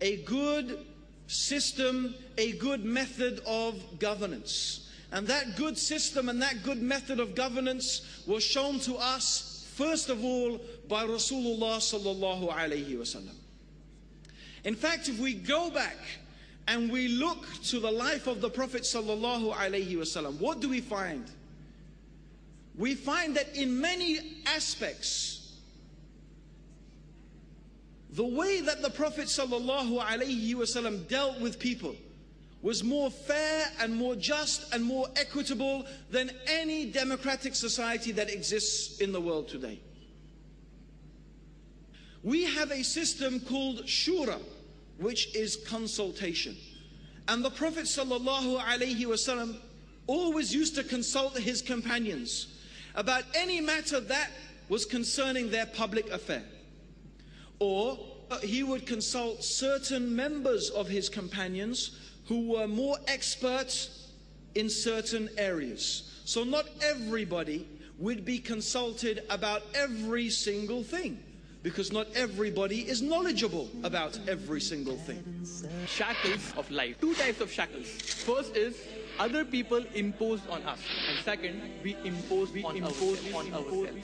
a good system, a good method of governance. And that good system and that good method of governance was shown to us, first of all, by Rasulullah sallallahu alayhi wasallam. In fact, if we go back and we look to the life of the Prophet sallallahu alayhi wasallam, what do we find? We find that in many aspects, the way that the Prophet sallallahu alayhi wasallam dealt with people was more fair and more just and more equitable than any democratic society that exists in the world today. We have a system called shura, which is consultation. And the Prophet sallallahu alayhi wasallam always used to consult his companions about any matter that was concerning their public affair. Or he would consult certain members of his companions who were more expert in certain areas. So not everybody would be consulted about every single thing, because not everybody is knowledgeable about every single thing. Shackles of life. Two types of shackles. First is other people imposed on us, and second, we impose on ourselves.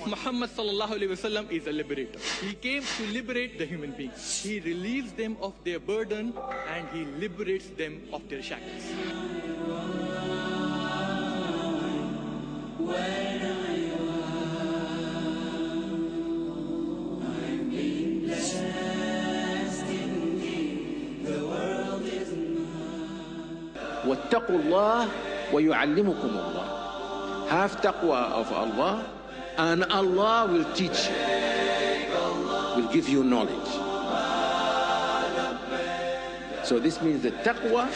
Muhammad sallallahu alaihi wasallam is a liberator. He came to liberate the human beings. He relieves them of their burden and he liberates them of their shackles. واتقوا الله ويعلمكم الله. Have taqwa of Allah, and Allah will teach you, will give you knowledge. So this means that taqwa,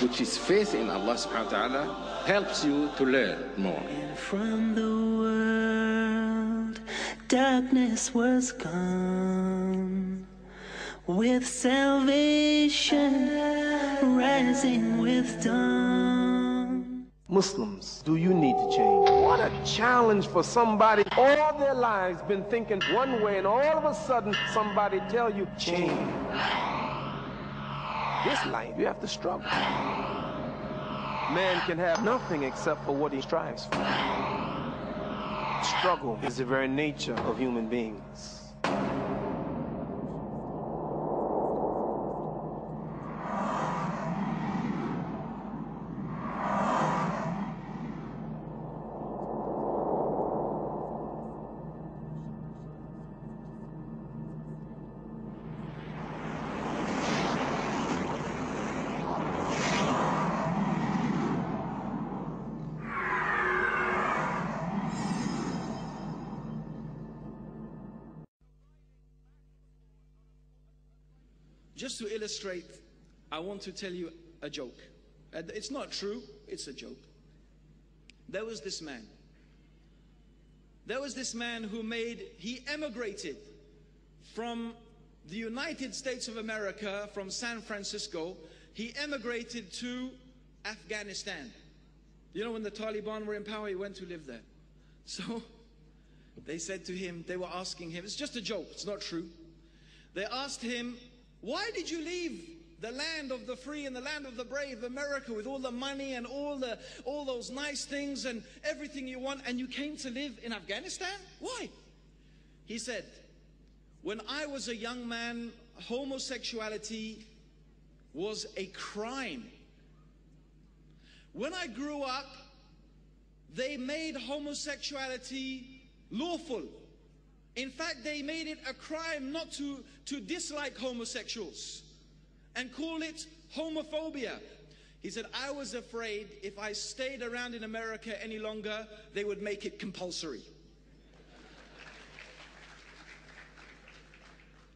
which is faith in Allah subhanahu wa ta'ala, helps you to learn more. And from the world, darkness was gone, with salvation rising with dawn. Muslims, do you need to change? What a challenge for somebody all their lives been thinking one way, and all of a sudden somebody tell you change. This life, you have to struggle. Man can have nothing except for what he strives for. Struggle is the very nature of human beings. Just to illustrate, I want to tell you a joke. It's not true, it's a joke. There was this man. There was this man he emigrated from the United States of America, from San Francisco. He emigrated to Afghanistan. You know, when the Taliban were in power, he went to live there. So they said to him, they were asking him, it's just a joke, it's not true. They asked him, why did you leave the land of the free and the land of the brave, America, with all the money and all those nice things and everything you want, and you came to live in Afghanistan? Why? He said, when I was a young man, homosexuality was a crime. When I grew up, they made homosexuality lawful. In fact, they made it a crime not to dislike homosexuals and call it homophobia. He said, I was afraid if I stayed around in America any longer, they would make it compulsory.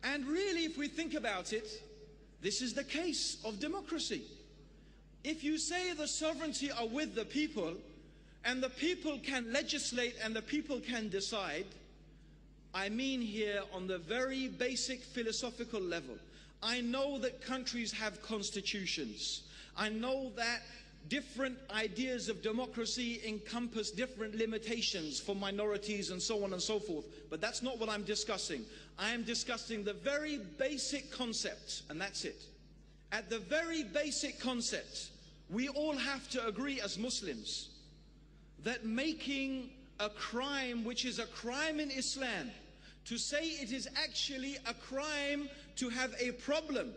And really, if we think about it, this is the case of democracy. If you say the sovereignty are with the people, and the people can legislate and the people can decide, I mean here on the very basic philosophical level. I know that countries have constitutions. I know that different ideas of democracy encompass different limitations for minorities and so on and so forth. But that's not what I'm discussing. I am discussing the very basic concept, and that's it. At the very basic concept, we all have to agree as Muslims that making a crime which is a crime in Islam, to say it is actually a crime to have a problem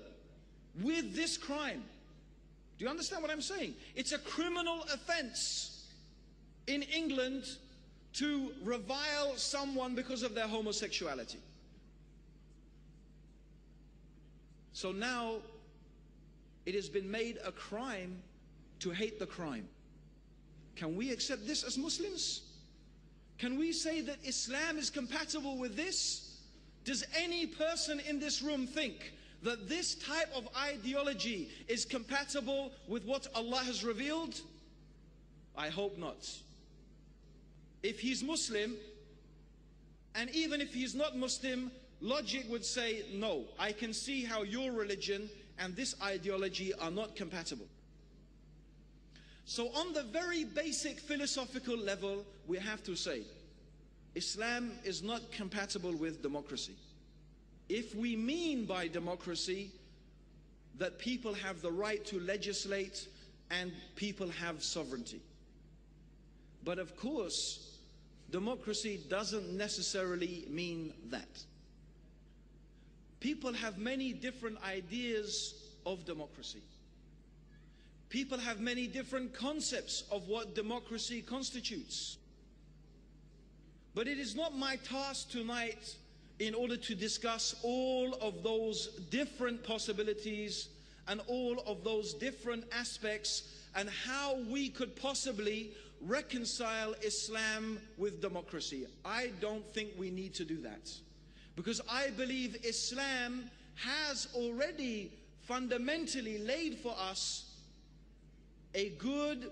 with this crime. Do you understand what I'm saying? It's a criminal offense in England to revile someone because of their homosexuality. So now it has been made a crime to hate the crime. Can we accept this as Muslims? Can we say that Islam is compatible with this? Does any person in this room think that this type of ideology is compatible with what Allah has revealed? I hope not. If he's Muslim, and even if he's not Muslim, logic would say, no, I can see how your religion and this ideology are not compatible. So on the very basic philosophical level, we have to say, Islam is not compatible with democracy. If we mean by democracy that people have the right to legislate and people have sovereignty. But of course, democracy doesn't necessarily mean that. People have many different ideas of democracy. People have many different concepts of what democracy constitutes. But it is not my task tonight, in order to discuss all of those different possibilities and all of those different aspects and how we could possibly reconcile Islam with democracy. I don't think we need to do that, because I believe Islam has already fundamentally laid for us a good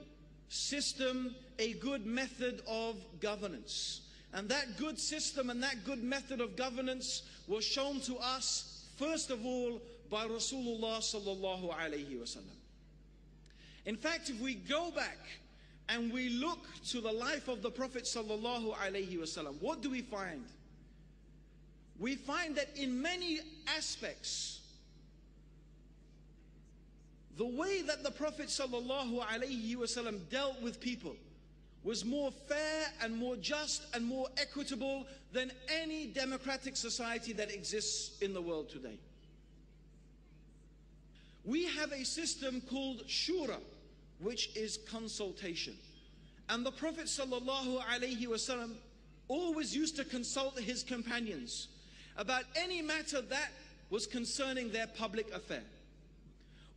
system, a good method of governance. And that good system and that good method of governance was shown to us, first of all, by Rasulullah sallallahu alayhi wasallam. In fact, if we go back and we look to the life of the Prophet sallallahu alayhi wasallam, what do we find? We find that in many aspects, the way that the Prophet sallallahu alayhi wasallam dealt with people was more fair and more just and more equitable than any democratic society that exists in the world today. We have a system called shura, which is consultation. And the Prophet sallallahu alaihi wasallam always used to consult his companions about any matter that was concerning their public affair.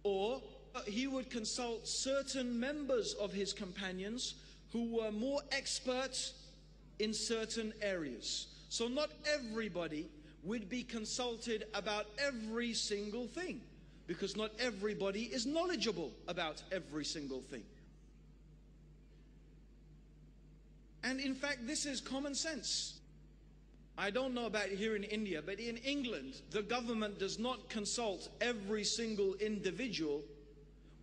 Or he would consult certain members of his companions who were more experts in certain areas. So not everybody would be consulted about every single thing. because not everybody is knowledgeable about every single thing. And in fact, this is common sense. I don't know about here in India, but in England, the government does not consult every single individual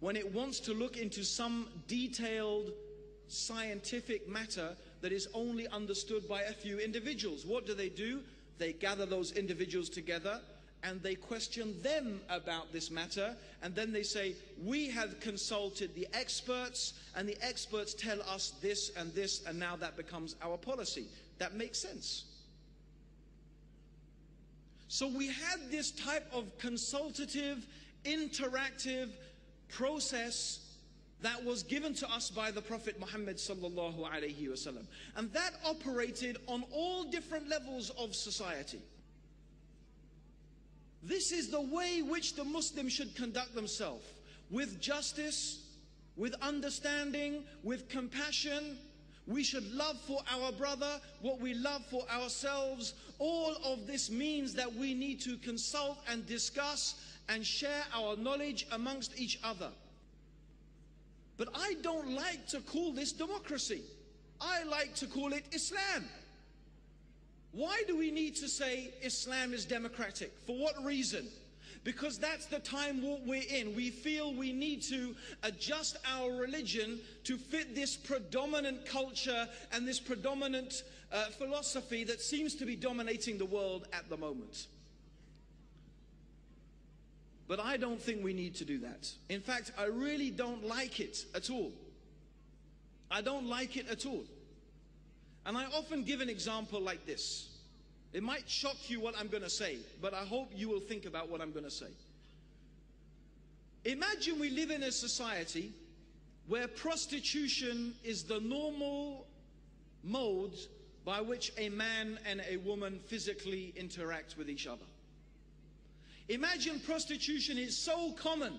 when it wants to look into some detailed scientific matter that is only understood by a few individuals. What do? They gather those individuals together and they question them about this matter, and then they say, we have consulted the experts and the experts tell us this, and now that becomes our policy. That makes sense. So we had this type of consultative, interactive process that was given to us by the Prophet Muhammad sallallahu alaihi wasallam, and that operated on all different levels of society. This is the way which the Muslims should conduct themselves, with justice, with understanding, with compassion. We should love for our brother what we love for ourselves. All of this means that we need to consult and discuss and share our knowledge amongst each other. But I don't like to call this democracy. I like to call it Islam. Why do we need to say Islam is democratic? For what reason? Because that's the time we're in. We feel we need to adjust our religion to fit this predominant culture and this predominant philosophy that seems to be dominating the world at the moment. But I don't think we need to do that. In fact, I really don't like it at all. I don't like it at all. And I often give an example like this. It might shock you what I'm going to say, but I hope you will think about what I'm going to say. Imagine we live in a society where prostitution is the normal mode by which a man and a woman physically interact with each other. Imagine prostitution is so common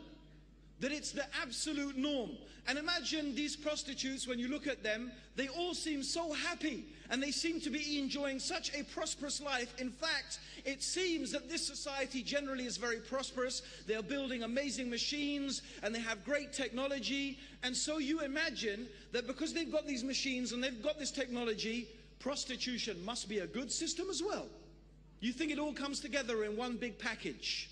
that it's the absolute norm. And imagine these prostitutes, when you look at them, they all seem so happy and they seem to be enjoying such a prosperous life. In fact, it seems that this society generally is very prosperous. They're building amazing machines and they have great technology. And so you imagine that because they've got these machines and they've got this technology, prostitution must be a good system as well. You think it all comes together in one big package.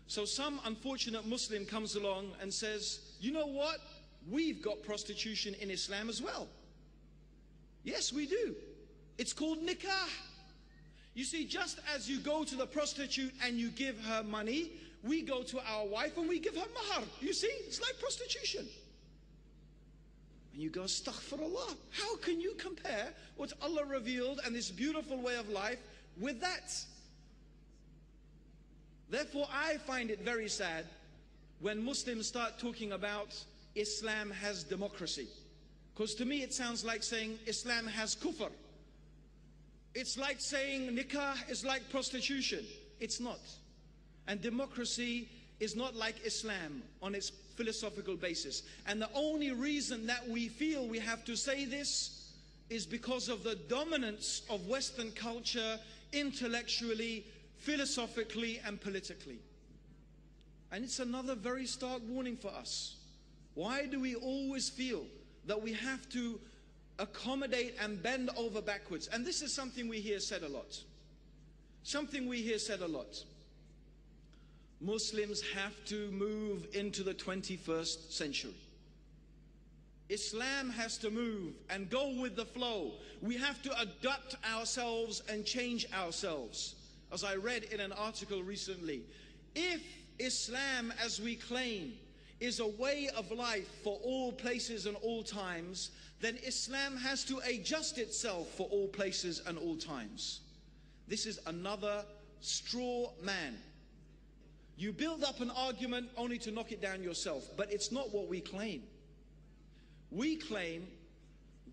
So some unfortunate Muslim comes along and says, you know what? We've got prostitution in Islam as well. Yes, we do. It's called nikah. You see, just as you go to the prostitute and you give her money, we go to our wife and we give her mahar. You see, it's like prostitution. And you go, astaghfirullah. How can you compare what Allah revealed and this beautiful way of life with that? Therefore, I find it very sad when Muslims start talking about Islam has democracy. Because to me it sounds like saying Islam has kufr. It's like saying nikah is like prostitution. It's not. And democracy is not like Islam on its philosophical basis. And the only reason that we feel we have to say this is because of the dominance of Western culture intellectually, philosophically and politically. And it's another very stark warning for us. Why do we always feel that we have to accommodate and bend over backwards? And this is something we hear said a lot. Something we hear said a lot. Muslims have to move into the 21st century. Islam has to move and go with the flow. We have to adapt ourselves and change ourselves. As I read in an article recently, if Islam, as we claim, is a way of life for all places and all times, then Islam has to adjust itself for all places and all times. This is another straw man. You build up an argument only to knock it down yourself, but it's not what we claim. We claim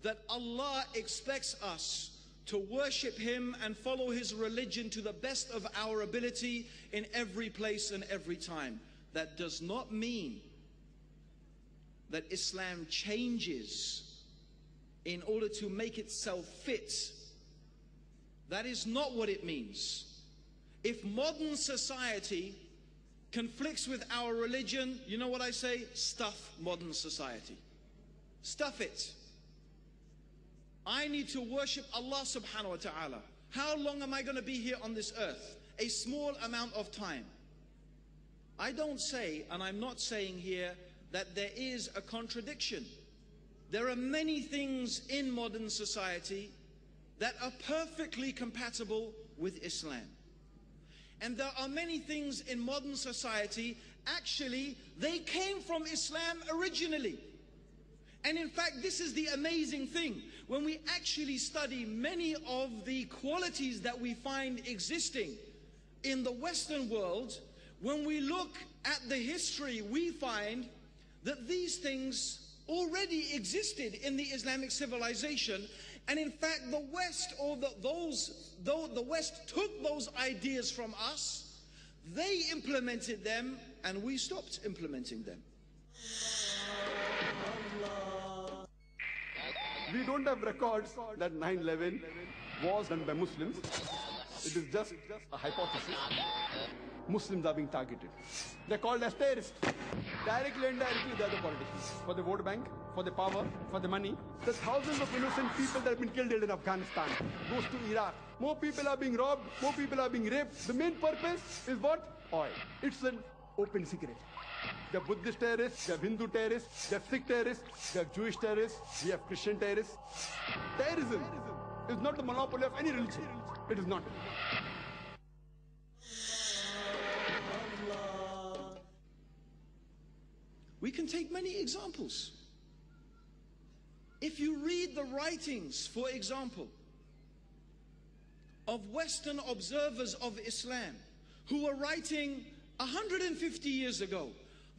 that Allah expects us to worship Him and follow His religion to the best of our ability in every place and every time. That does not mean that Islam changes in order to make itself fit. That is not what it means. If modern society conflicts with our religion, you know what I say? Stuff modern society. Stuff it. I need to worship Allah subhanahu wa ta'ala. How long am I going to be here on this earth? A small amount of time. I don't say, and I'm not saying here, that there is a contradiction. There are many things in modern society that are perfectly compatible with Islam. And there are many things in modern society, actually, they came from Islam originally. And in fact, this is the amazing thing. When we actually study many of the qualities that we find existing in the Western world, when we look at the history, we find that these things already existed in the Islamic civilization. And in fact, the West, the West took those ideas from us, they implemented them, and we stopped implementing them. We don't have records that 9/11 was done by Muslims. It is just a hypothesis. Muslims are being targeted. They're called as terrorists. Directly and indirectly, they're the politicians. For the vote bank, for the power, for the money. There's thousands of innocent people that have been killed in Afghanistan. Goes to Iraq. More people are being robbed. More people are being raped. The main purpose is what? Oil. It's an open secret. They have Buddhist terrorists, they have Hindu terrorists, they have Sikh terrorists, they have Jewish terrorists, we have Christian terrorists. Terrorism is not the monopoly of any religion. It is not. We can take many examples. If you read the writings, for example, of Western observers of Islam who were writing 150 years ago,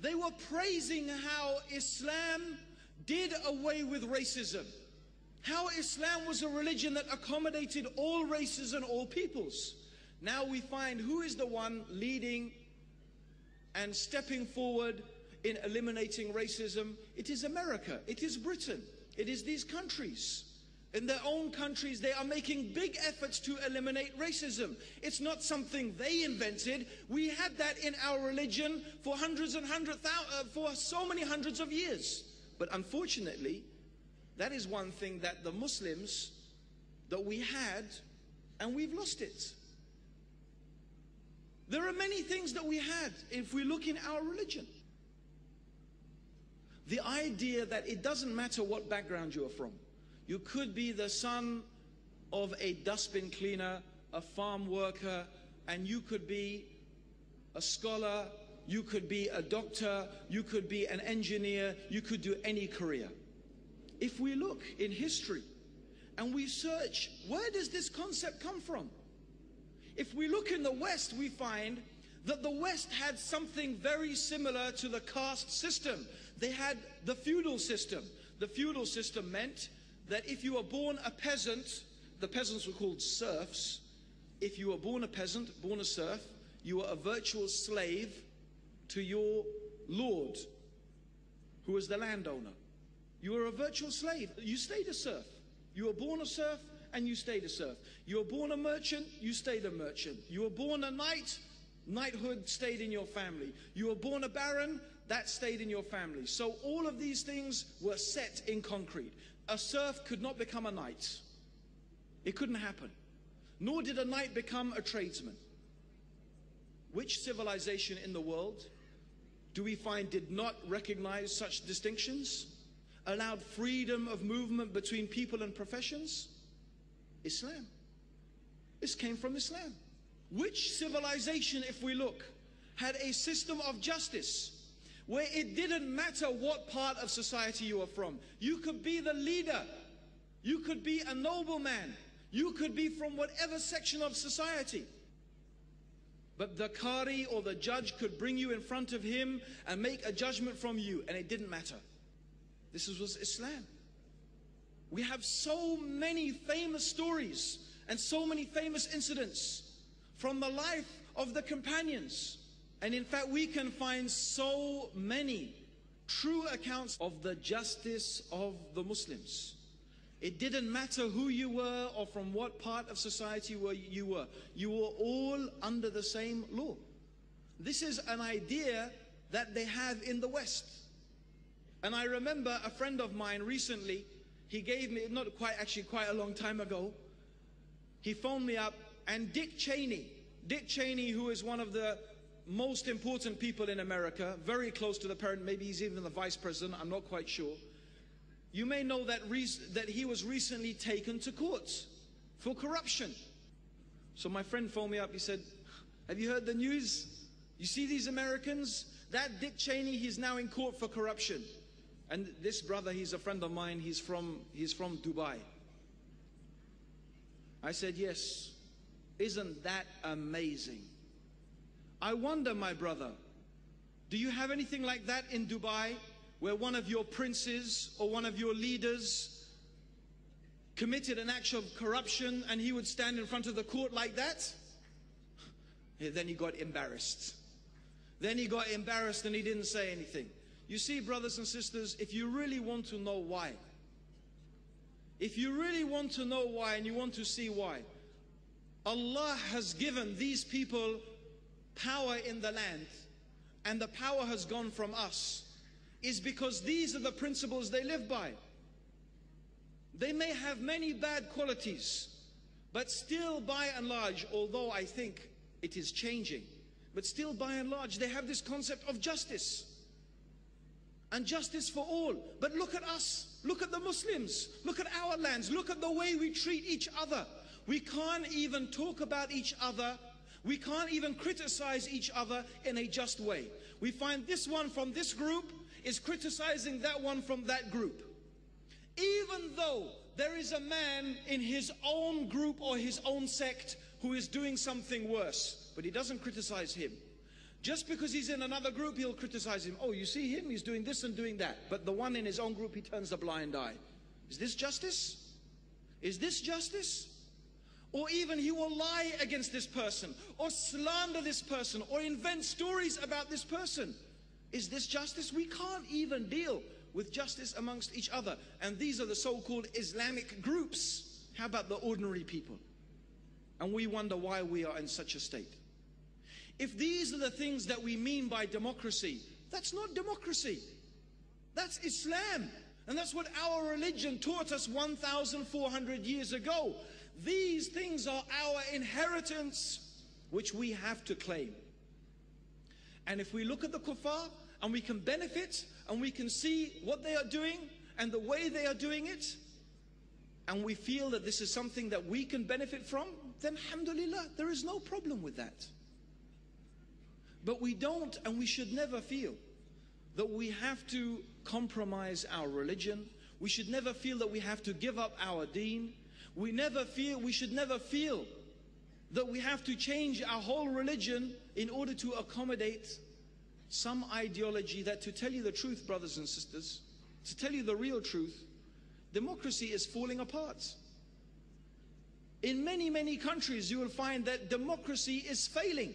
they were praising how Islam did away with racism, how Islam was a religion that accommodated all races and all peoples. Now we find who is the one leading and stepping forward in eliminating racism. It is America, it is Britain, it is these countries. In their own countries, they are making big efforts to eliminate racism. It's not something they invented. We had that in our religion for for so many hundreds of years. But unfortunately, that is one thing that the Muslims, that we had, and we've lost it. There are many things that we had if we look in our religion. The idea that it doesn't matter what background you are from. You could be the son of a dustbin cleaner, a farm worker, and you could be a scholar, you could be a doctor, you could be an engineer, you could do any career. If we look in history and we search, where does this concept come from? If we look in the West, we find that the West had something very similar to the caste system. They had the feudal system. The feudal system meant that if you were born a peasant, the peasants were called serfs. If you were born a peasant, born a serf, you were a virtual slave to your lord, who was the landowner. You were a virtual slave. You stayed a serf. You were born a serf and you stayed a serf. You were born a merchant, you stayed a merchant. You were born a knight, knighthood stayed in your family. You were born a baron, that stayed in your family. So all of these things were set in concrete. A serf could not become a knight. It couldn't happen. Nor did a knight become a tradesman. Which civilization in the world do we find did not recognize such distinctions? Allowed freedom of movement between people and professions? Islam. This came from Islam. Which civilization, if we look, had a system of justice where it didn't matter what part of society you were from? You could be the leader, you could be a nobleman, you could be from whatever section of society, but the qari or the judge could bring you in front of him and make a judgment from you, and it didn't matter. This was Islam. We have so many famous stories and so many famous incidents from the life of the companions. And in fact, we can find so many true accounts of the justice of the Muslims. It didn't matter who you were or from what part of society you were. You were all under the same law. This is an idea that they have in the West. And I remember a friend of mine recently, he gave me, not quite, actually quite a long time ago, he phoned me up, and Dick Cheney, who is one of the most important people in America, very close to the president, maybe he's even the vice president, I'm not quite sure. You may know that he was recently taken to court for corruption. So my friend phoned me up, he said, have you heard the news? You see these Americans? That Dick Cheney, he's now in court for corruption. And this brother, he's a friend of mine, he's from Dubai. I said, yes. Isn't that amazing? I wonder, my brother, do you have anything like that in Dubai, where one of your princes or one of your leaders committed an act of corruption and he would stand in front of the court like that? Then he got embarrassed. Then he got embarrassed and he didn't say anything. You see, brothers and sisters, if you really want to know why, if you really want to know why and you want to see why, Allah has given these people power in the land, and the power has gone from us, is because these are the principles they live by. They may have many bad qualities, but still by and large, although I think it is changing, but still by and large they have this concept of justice. And justice for all. But look at us, look at the Muslims, look at our lands, look at the way we treat each other. We can't even talk about each other, we can't even criticize each other in a just way. We find this one from this group is criticizing that one from that group. Even though there is a man in his own group or his own sect who is doing something worse, but he doesn't criticize him. Just because he's in another group, he'll criticize him. Oh, you see him? He's doing this and doing that. But the one in his own group, he turns a blind eye. Is this justice? Is this justice? Or even he will lie against this person, or slander this person, or invent stories about this person. Is this justice? We can't even deal with justice amongst each other. And these are the so-called Islamic groups. How about the ordinary people? And we wonder why we are in such a state. If these are the things that we mean by democracy, that's not democracy. That's Islam. And that's what our religion taught us 1,400 years ago. These things are our inheritance, which we have to claim. And if we look at the kuffar, and we can benefit, and we can see what they are doing, and the way they are doing it, and we feel that this is something that we can benefit from, then alhamdulillah, there is no problem with that. But we don't, and we should never feel that we have to compromise our religion. We should never feel that we have to give up our deen. We should never feel that we have to change our whole religion in order to accommodate some ideology that, to tell you the truth, brothers and sisters, to tell you the real truth, democracy is falling apart. In many, many countries, you will find that democracy is failing.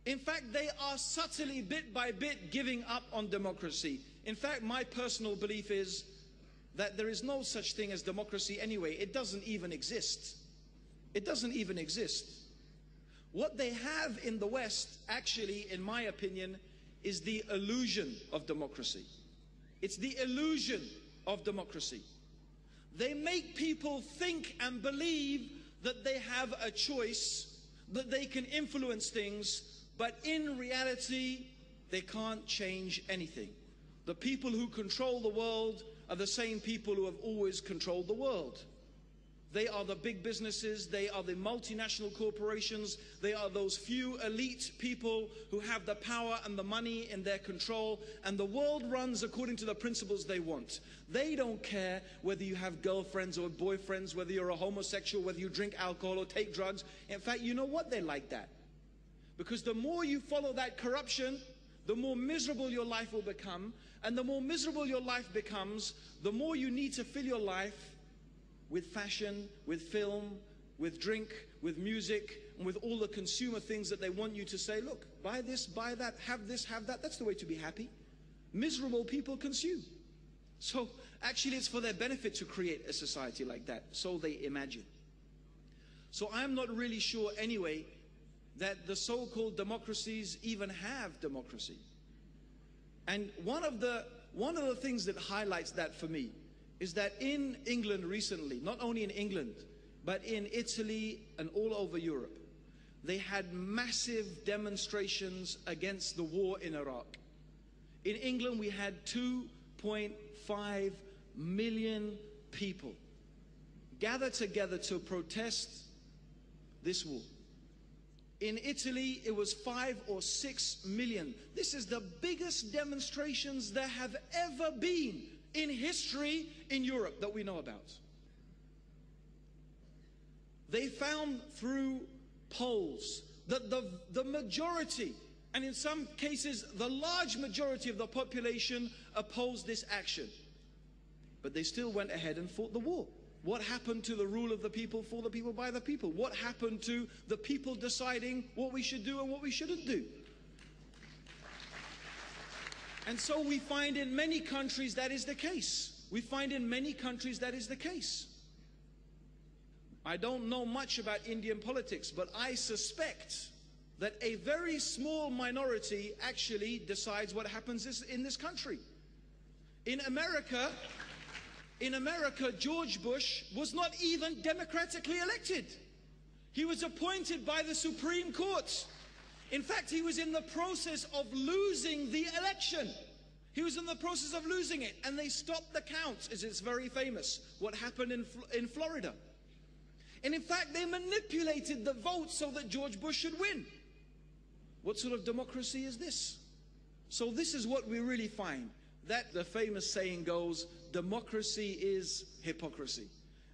In fact, they are subtly, bit by bit, giving up on democracy. In fact, my personal belief is that there is no such thing as democracy anyway. It doesn't even exist. It doesn't even exist. What they have in the West, actually, in my opinion, is the illusion of democracy. It's the illusion of democracy. They make people think and believe that they have a choice, that they can influence things, but in reality, they can't change anything. The people who control the world are the same people who have always controlled the world. They are the big businesses, they are the multinational corporations, they are those few elite people who have the power and the money in their control, and the world runs according to the principles they want. They don't care whether you have girlfriends or boyfriends, whether you're a homosexual, whether you drink alcohol or take drugs. In fact, you know what? They're like that. Because the more you follow that corruption, the more miserable your life will become. And the more miserable your life becomes, the more you need to fill your life with fashion, with film, with drink, with music, and with all the consumer things that they want you to say, look, buy this, buy that, have this, have that. That's the way to be happy. Miserable people consume. So actually it's for their benefit to create a society like that. So they imagine. So I'm not really sure anyway, that the so-called democracies even have democracy. And one of the things that highlights that for me is that in England recently, not only in England, but in Italy and all over Europe, they had massive demonstrations against the war in Iraq. In England, we had 2.5 million people gather together to protest this war. In Italy, it was 5 or 6 million. This is the biggest demonstrations there have ever been in history in Europe that we know about. They found through polls that the majority, and in some cases the large majority of the population, opposed this action. But they still went ahead and fought the war. What happened to the rule of the people, for the people, by the people? What happened to the people deciding what we should do and what we shouldn't do? And so we find in many countries that is the case. We find in many countries that is the case. I don't know much about Indian politics, but I suspect that a very small minority actually decides what happens in this country. In America, George Bush was not even democratically elected. He was appointed by the Supreme Court. In fact, he was in the process of losing the election. He was in the process of losing it, and they stopped the count, as it's very famous, what happened in Florida. And in fact, they manipulated the vote so that George Bush should win. What sort of democracy is this? So this is what we really find. That the famous saying goes, democracy is hypocrisy.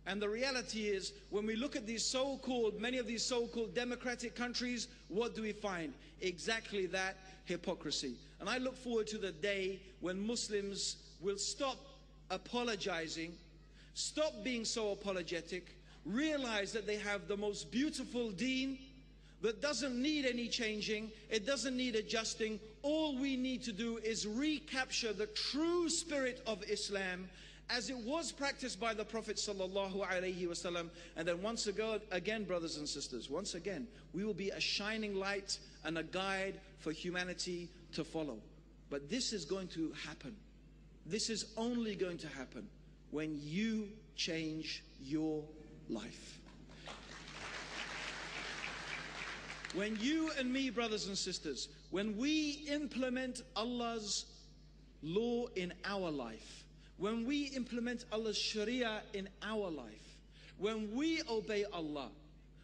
And the reality is, when we look at these so-called, many of these so-called democratic countries, what do we find? Exactly that, hypocrisy. And I look forward to the day when Muslims will stop apologizing, stop being so apologetic, realize that they have the most beautiful deen that doesn't need any changing, it doesn't need adjusting. All we need to do is recapture the true spirit of Islam as it was practiced by the Prophet sallallahu alaihi wasallam. And then once again, brothers and sisters, once again, we will be a shining light and a guide for humanity to follow. But this is going to happen. This is only going to happen when you change your life. When you and me, brothers and sisters, when we implement Allah's law in our life, when we implement Allah's Sharia in our life, when we obey Allah,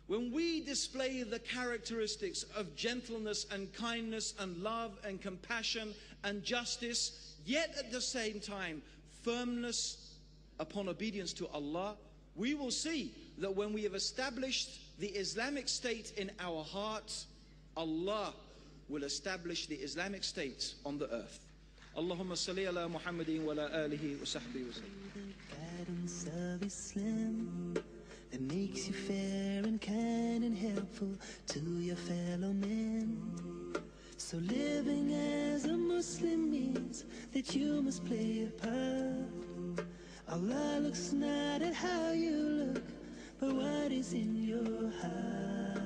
when we display the characteristics of gentleness and kindness and love and compassion and justice, yet at the same time firmness upon obedience to Allah, we will see that when we have established the Islamic State in our hearts, Allah will establish the Islamic State on the earth. Allahumma salli ala Muhammadin wa ala alihi wa sahbihi wa sallam. The guidance of Islam that makes you fair and kind and helpful to your fellow men. So living as a Muslim means that you must play a part. Allah looks not at how you look, but what is in your heart.